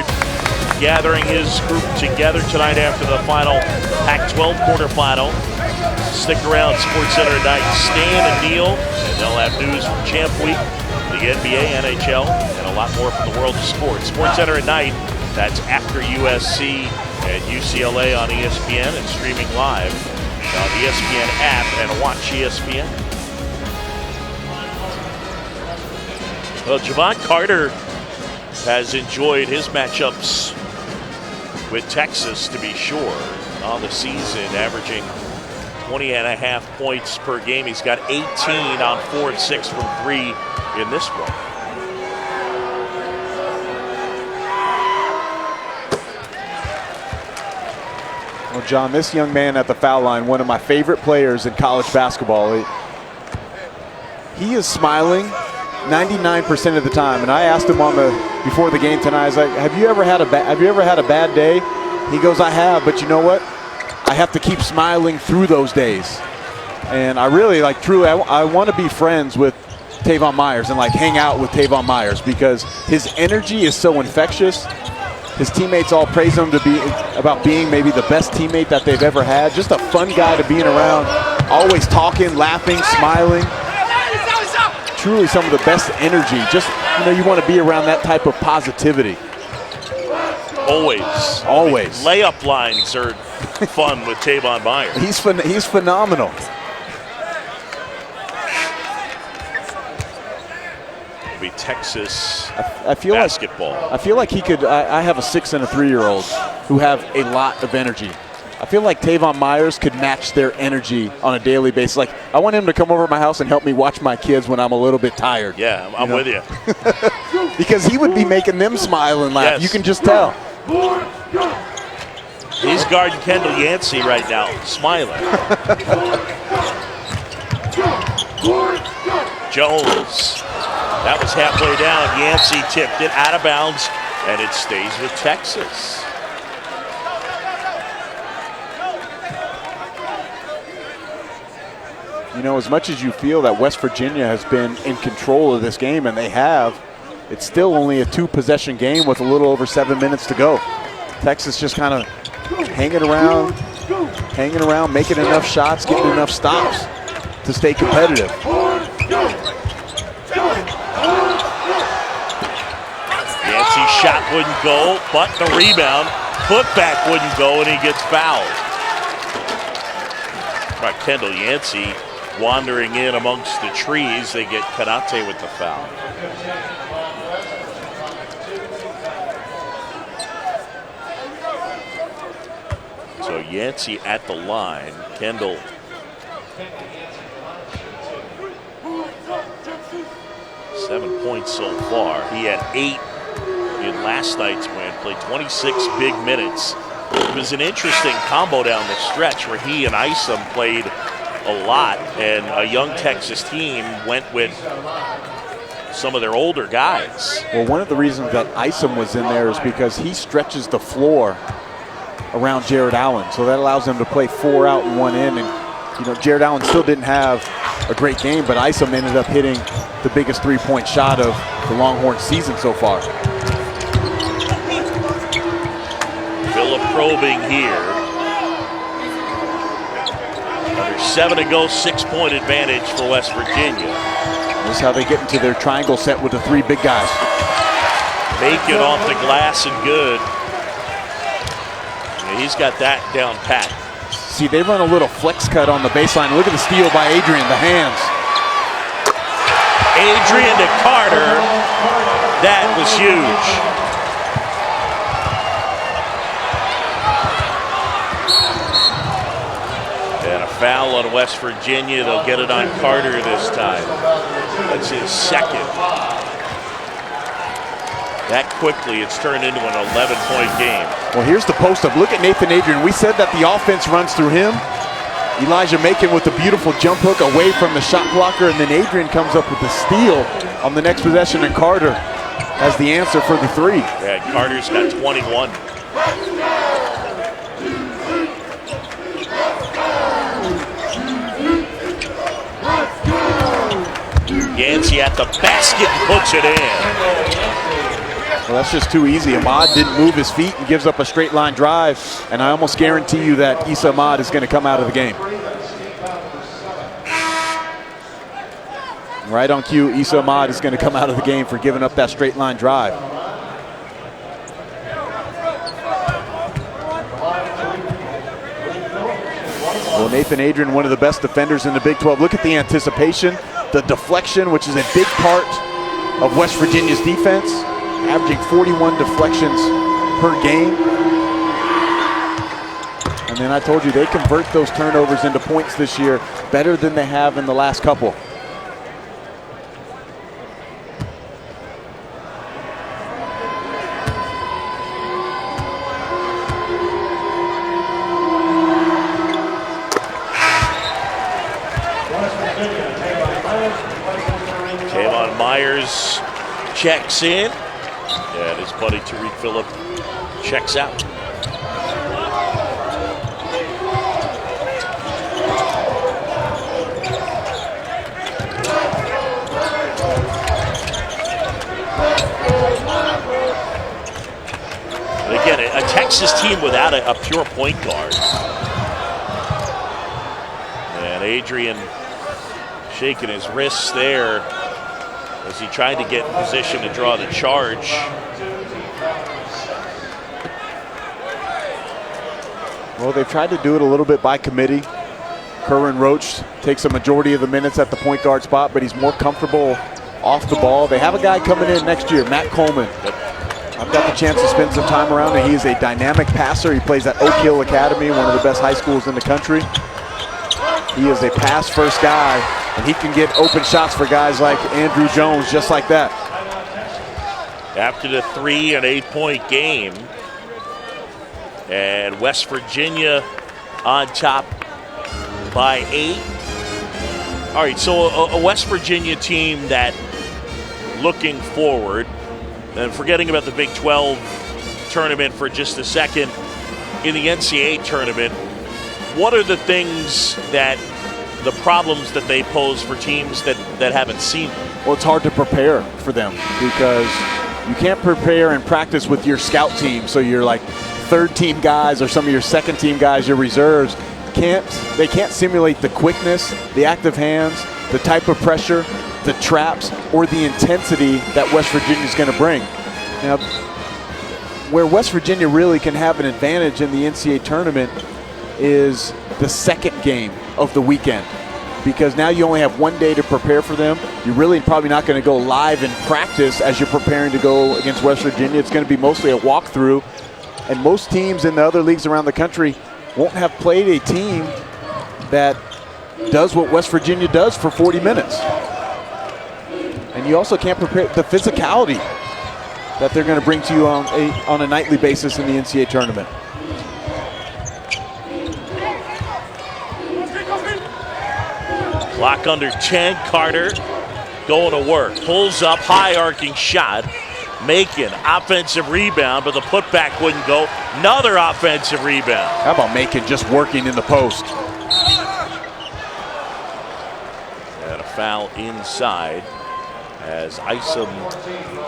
gathering his group together tonight after the final Pac-12 quarterfinal. Stick around, Sports Center tonight. Stan and Neil, and they'll have news from Champ Week, the NBA, NHL, and a lot more from the world of sports. Sports Center at night, that's after USC and UCLA on ESPN and streaming live on the ESPN app and watch ESPN. Well, Javon Carter has enjoyed his matchups with Texas, to be sure, on the season, averaging 20.5 points per game. He's got 18 on 4 and 6 from 3 in this one. Well, John, this young man at the foul line, one of my favorite players in college basketball. He is smiling 99% of the time. And I asked him before the game tonight, I was like, have you ever had a bad day? He goes, I have, but you know what? I have to keep smiling through those days. And I really I want to be friends with Tavon Myers and hang out with Tavon Myers because his energy is so infectious. His teammates all praise him about being maybe the best teammate that they've ever had. Just a fun guy to being around, always talking, laughing, smiling. Truly some of the best energy. Just, you want to be around that type of positivity. Always. Always. Layup lines are fun with Tavon Myers. He's phenomenal. Texas I feel basketball. I feel like he could. I have a 6 and a 3-year-old who have a lot of energy. I feel like Tavon Myers could match their energy on a daily basis. Like, I want him to come over to my house and help me watch my kids when I'm a little bit tired. Yeah, I'm with you. Because he would be making them smile and laugh. Yes. You can just tell. He's guarding Kendall Yancey right now, smiling. Jones. That was halfway down. Yancey tipped it out of bounds, and it stays with Texas. You know, as much as you feel that West Virginia has been in control of this game, and they have, it's still only a 2-possession game with a little over 7 minutes to go. Texas just kind of hanging around, making enough shots, getting enough stops to stay competitive. Yancey's shot wouldn't go, but the rebound, putback wouldn't go, and he gets fouled. Right, Kendall Yancey wandering in amongst the trees. They get Kanate with the foul. So Yancey at the line. Kendall. Seven points so far. He had 8 in last night's win. Played 26 big minutes. It was an interesting combo down the stretch where he and XII played a lot, and a young Texas team went with some of their older guys. Well, one of the reasons that XII was in there is because he stretches the floor around Jared Allen, so that allows him to play 4 out and 1 in. And you know, Jared Allen still didn't have a great game, but XII ended up hitting the biggest 3-point shot of the Longhorn season so far. Phillip probing here. Another 7 to go, 6-point advantage for West Virginia. This is how they get into their triangle set with the 3 big guys. Make it off the glass and good. Yeah, he's got that down pat. See, they run a little flex cut on the baseline. Look at the steal by Adrian, the hands. Adrian to Carter. That was huge. And a foul on West Virginia. They'll get it on Carter this time. That's his second. That quickly, it's turned into an 11-point game. Well, here's the post-up. Look at Nathan Adrian. We said that the offense runs through him. Elijah Macon with the beautiful jump hook away from the shot blocker, and then Adrian comes up with the steal on the next possession, and Carter has the answer for the 3. Yeah, Carter's got 21. Yancey at the basket and puts it in. Well, that's just too easy. Ahmad didn't move his feet and gives up a straight line drive, and I almost guarantee you that Issa Ahmad is going to come out of the game. Right on cue, Issa Ahmad is going to come out of the game for giving up that straight line drive. Well, Nathan Adrian, one of the best defenders in the Big 12. Look at the anticipation, the deflection, which is a big part of West Virginia's defense, averaging 41 deflections per game. And then I told you, they convert those turnovers into points this year better than they have in the last couple. Tavon Myers checks in, and his buddy Tariq Phillip checks out. And again, a Texas team without a pure point guard. And Adrian shaking his wrists there as he tried to get in position to draw the charge. Well, they've tried to do it a little bit by committee. Kerwin Roach takes a majority of the minutes at the point guard spot, but he's more comfortable off the ball. They have a guy coming in next year, Matt Coleman. I've got the chance to spend some time around him. He is a dynamic passer. He plays at Oak Hill Academy, one of the best high schools in the country. He is a pass-first guy, and he can get open shots for guys like Andrew Jones, just like that. After the 3 and 8-point game, and West Virginia on top by 8. All right, so a West Virginia team that, looking forward, and forgetting about the Big 12 tournament for just a second, in the NCAA tournament, what are the things that, the problems that they pose for teams that haven't seen them? Well, it's hard to prepare for them because you can't prepare and practice with your scout team. So you're like third-team guys or some of your second-team guys, your reserves, they can't simulate the quickness, the active hands, the type of pressure, the traps, or the intensity that West Virginia is going to bring. Now, where West Virginia really can have an advantage in the NCAA tournament is the second game of the weekend, because now you only have 1 day to prepare for them. You're really probably not going to go live in practice as you're preparing to go against West Virginia. It's going to be mostly a walkthrough, and most teams in the other leagues around the country won't have played a team that does what West Virginia does for 40 minutes. And you also can't prepare the physicality that they're going to bring to you on a nightly basis in the NCAA tournament. Clock under 10, Carter going to work. Pulls up, high arcing shot. Macon, offensive rebound, but the putback wouldn't go. Another offensive rebound. How about Macon just working in the post? And a foul inside as Isom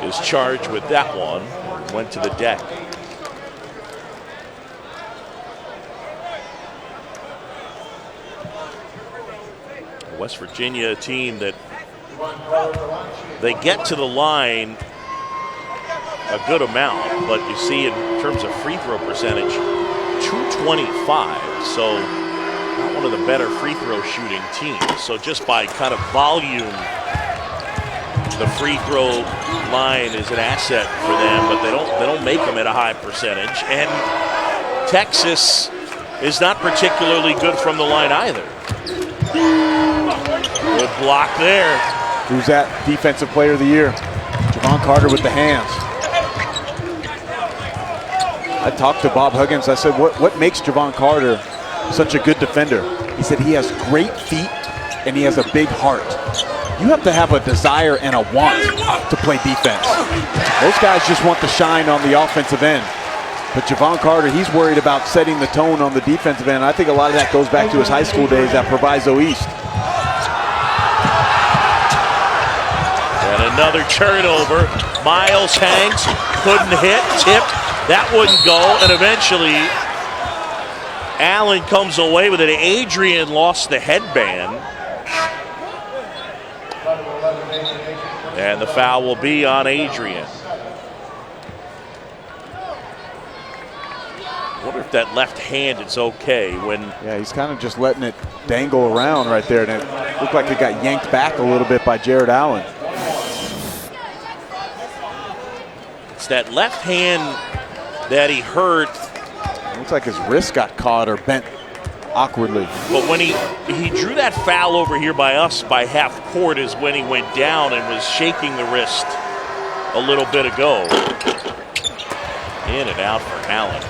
is charged with that one. Went to the deck. West Virginia, a team that they get to the line a good amount, but you see in terms of free throw percentage, 225. So not one of the better free throw shooting teams. So just by kind of volume, the free throw line is an asset for them, but they don't make them at a high percentage. And Texas is not particularly good from the line either. Good block there. Who's that defensive player of the year? Javon Carter with the hands. I talked to Bob Huggins. I said, what makes Javon Carter such a good defender? He said he has great feet and he has a big heart. You have to have a desire and a want to play defense. Most guys just want to shine on the offensive end. But Javon Carter, he's worried about setting the tone on the defensive end. I think a lot of that goes back to his high school days at Proviso East. And another turnover. Miles hangs, couldn't hit, tipped. That wouldn't go, and eventually Allen comes away with it. Adrian lost the headband. And the foul will be on Adrian. I wonder if that left hand is okay when... Yeah, he's kind of just letting it dangle around right there, and it looked like it got yanked back a little bit by Jared Allen. It's that left hand that he hurt. It looks like his wrist got caught or bent awkwardly. But when he drew that foul over here by us by half court is when he went down and was shaking the wrist a little bit ago. In and out for Allen.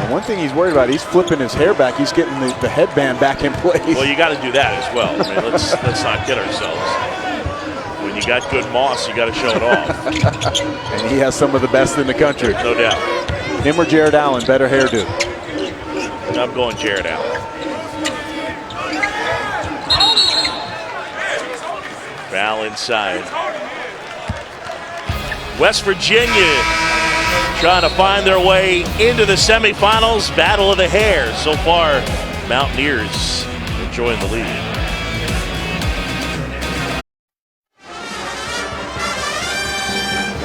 And one thing he's worried about, he's flipping his hair back. He's getting the headband back in place. Well, you got to do that as well. I mean, let's not kid ourselves. When you got good moss, you got to show it off. And he has some of the best in the country. No doubt. Him or Jared Allen, better hairdo. I'm going Jared Allen. Foul inside. West Virginia trying to find their way into the semifinals. Battle of the hair. So far, Mountaineers enjoying the lead.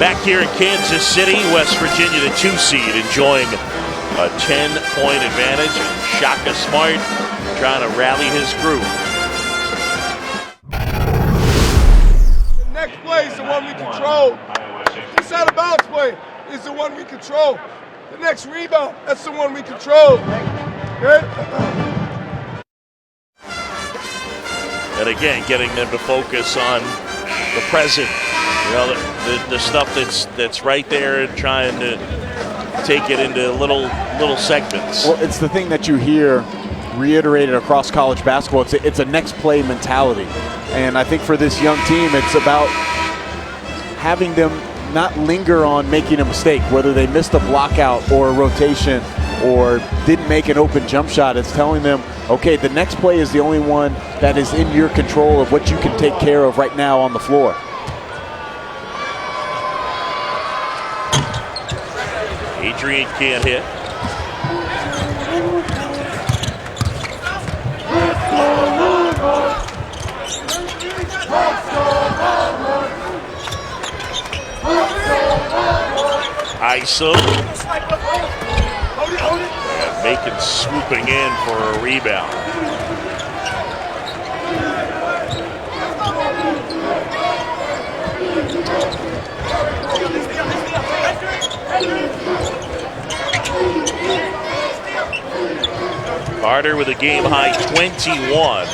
Back here in Kansas City, West Virginia, the 2 seed, enjoying a 10-point advantage. And Shaka Smart trying to rally his group. play is the one we control. This out of bounds play is the one we control. The next rebound, that's the one we control. Okay? And again, getting them to focus on the present. You know, the stuff that's right there, and trying to take it into little segments. Well, it's the thing that you hear reiterated across college basketball. It's a next play mentality. And I think for this young team, it's about having them not linger on making a mistake, whether they missed a blockout or a rotation or didn't make an open jump shot. It's telling them, okay, the next play is the only one that is in your control of what you can take care of right now on the floor. Adrian can't hit. XII. And Macon swooping in for a rebound. Carter with a game-high 21.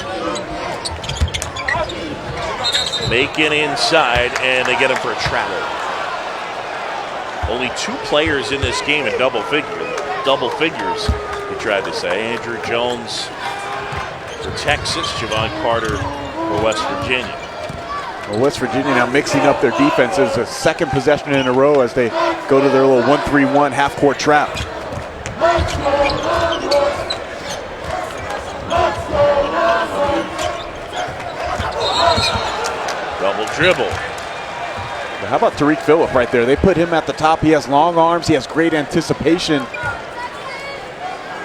Macon inside, and they get him for a travel. Only 2 players in this game in double figures, he tried to say. Andrew Jones for Texas, Javon Carter for West Virginia. Well, West Virginia now mixing up their defenses, a second possession in a row as they go to their little 1-3-1 half-court trap. Double dribble. How about Tariq Phillip right there? They put him at the top. He has long arms. He has great anticipation.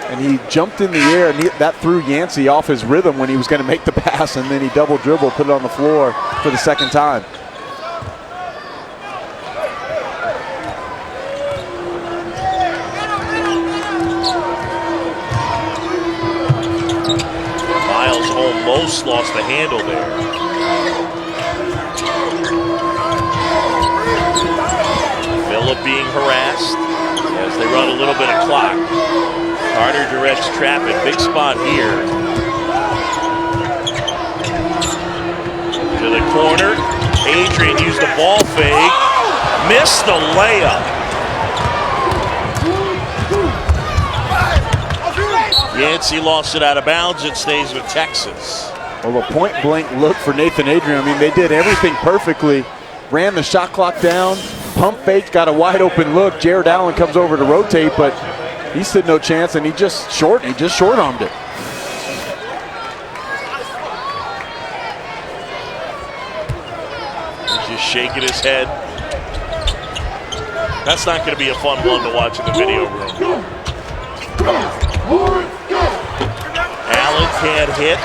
And he jumped in the air, and that threw Yancey off his rhythm when he was going to make the pass, and then he double dribble, put it on the floor for the second time. Miles almost lost the handle there. Phillip being harassed as they run a little bit of clock. Carter directs traffic, big spot here. To the corner, Adrian used the ball fake, missed the layup. Yancey lost it out of bounds. It stays with Texas. Well, a point-blank look for Nathan Adrian. I mean, they did everything perfectly. Ran the shot clock down, pump faked, got a wide-open look. Jared Allen comes over to rotate, but he stood no chance, and he just short-armed it. He's just shaking his head. That's not going to be a fun one to watch in the video room. Allen can't hit,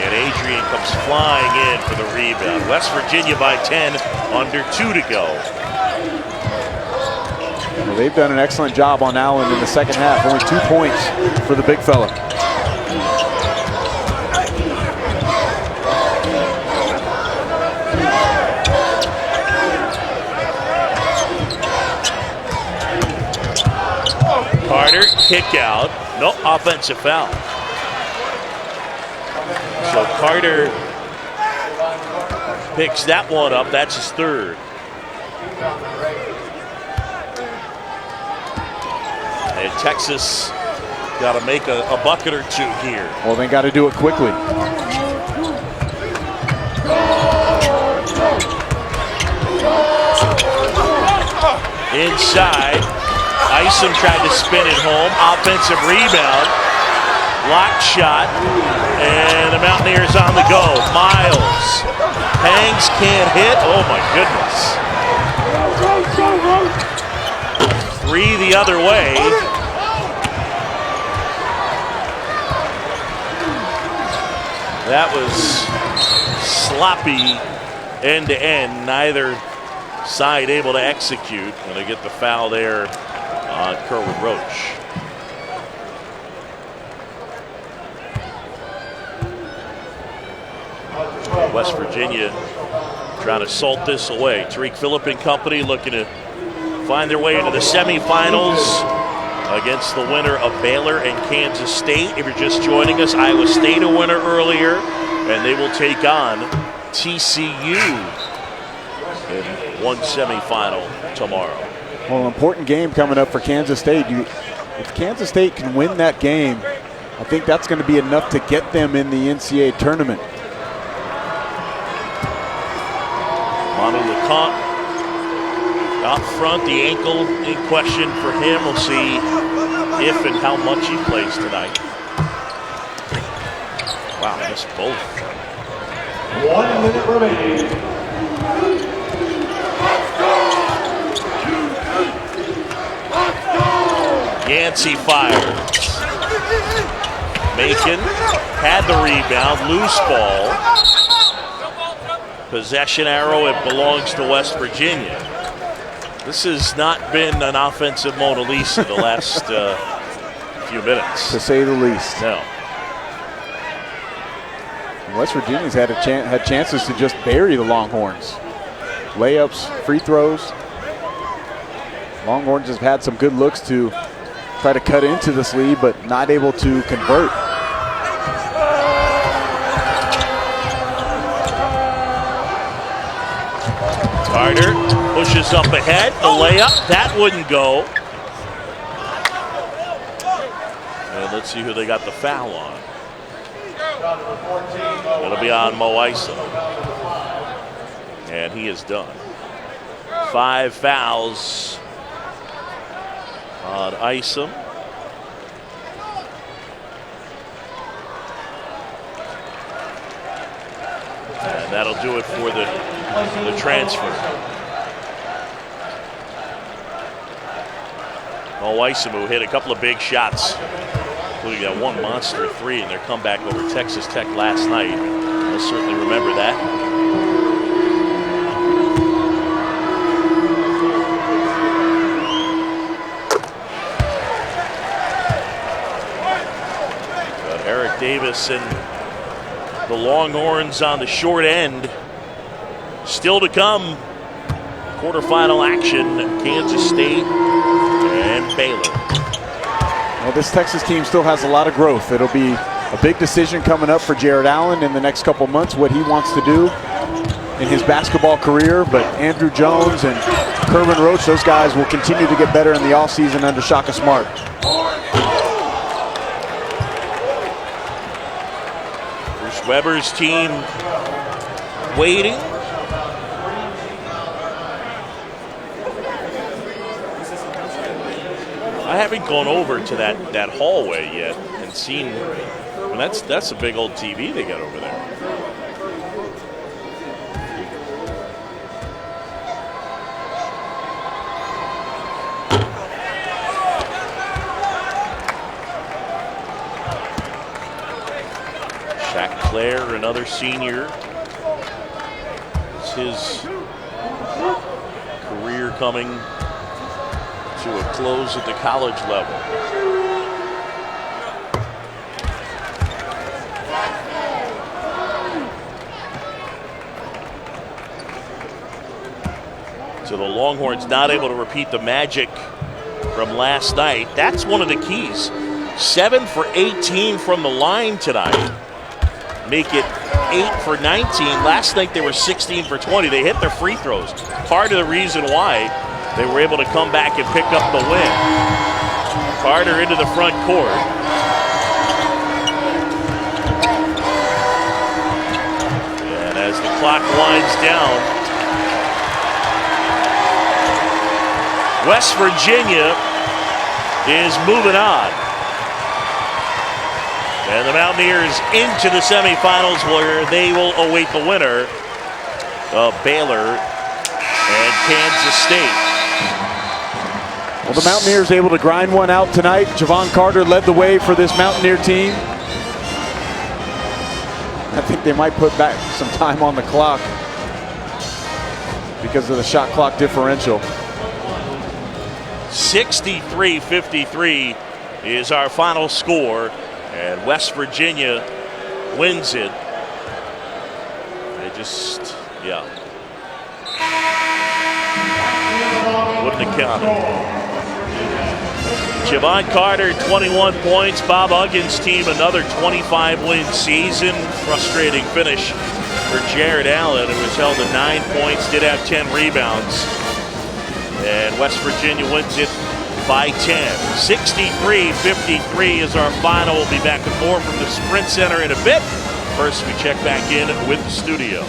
and Adrian comes flying in for the rebound. West Virginia by 10, under 2 to go. Well, they've done an excellent job on Allen in the second half. Only 2 points for the big fella. Carter, kick out. No, offensive foul. So Carter picks that one up. That's his third. And Texas got to make a bucket or two here. Well, they got to do it quickly. Inside, XII tried to spin it home. Offensive rebound. Blocked shot. And the Mountaineers on the go. Miles. Hangs, can't hit. Oh my goodness. 3 the other way. That was sloppy end to end. Neither side able to execute. And they get the foul there on Kerwin Roach. West Virginia trying to salt this away. Tariq Phillip and company looking to find their way into the semifinals against the winner of Baylor and Kansas State. If you're just joining us, Iowa State a winner earlier, and they will take on TCU in one semifinal tomorrow. Well, an important game coming up for Kansas State. If Kansas State can win that game, I think that's going to be enough to get them in the NCAA tournament. Manu LeConte out front, the ankle in question for him. We'll see if and how much he plays tonight. Wow, missed both. 1 minute remaining. Yancey fires. Macon had the rebound, loose ball. Possession arrow, it belongs to West Virginia. This has not been an offensive Mona Lisa the last few minutes. To say the least. No. West Virginia's had chances to just bury the Longhorns. Layups, free throws. Longhorns have had some good looks to try to cut into this lead, but not able to convert. Carter pushes up ahead, the layup, that wouldn't go. And let's see who they got the foul on. It'll be on Mo Isom. And he is done. 5 fouls on Isom. And that'll do it for the transfer. Mo Isom, who hit a couple of big shots, including that one monster 3 in their comeback over Texas Tech last night. I'll certainly remember that. Eric Davis and the Longhorns on the short end. Still to come, quarterfinal action, Kansas State and Baylor. Well, this Texas team still has a lot of growth. It'll be a big decision coming up for Jared Allen in the next couple months, what he wants to do in his basketball career. But Andrew Jones and Kerwin Roach, those guys will continue to get better in the offseason under Shaka Smart. Bruce Weber's team waiting. I haven't gone over to that hallway yet and seen. I mean, that's a big old TV they got over there. Shaq Claire, another senior. It's his career coming to a close at the college level. So the Longhorns not able to repeat the magic from last night. That's one of the keys. 7 for 18 from the line tonight. Make it 8 for 19. Last night they were 16 for 20. They hit their free throws. Part of the reason why they were able to come back and pick up the win. Carter into the front court. And as the clock winds down, West Virginia is moving on. And the Mountaineers into the semifinals where they will await the winner of Baylor and Kansas State. Well, the Mountaineers able to grind one out tonight. Javon Carter led the way for this Mountaineer team. I think they might put back some time on the clock because of the shot clock differential. 63-53 is our final score, and West Virginia wins it. They just, Wouldn't have counted. Javon Carter, 21 points. Bob Huggins' team, another 25-win season. Frustrating finish for Jared Allen, who was held to 9 points, did have 10 rebounds. And West Virginia wins it by 10. 63-53 is our final. We'll be back with more from the Sprint Center in a bit. First, we check back in with the studio.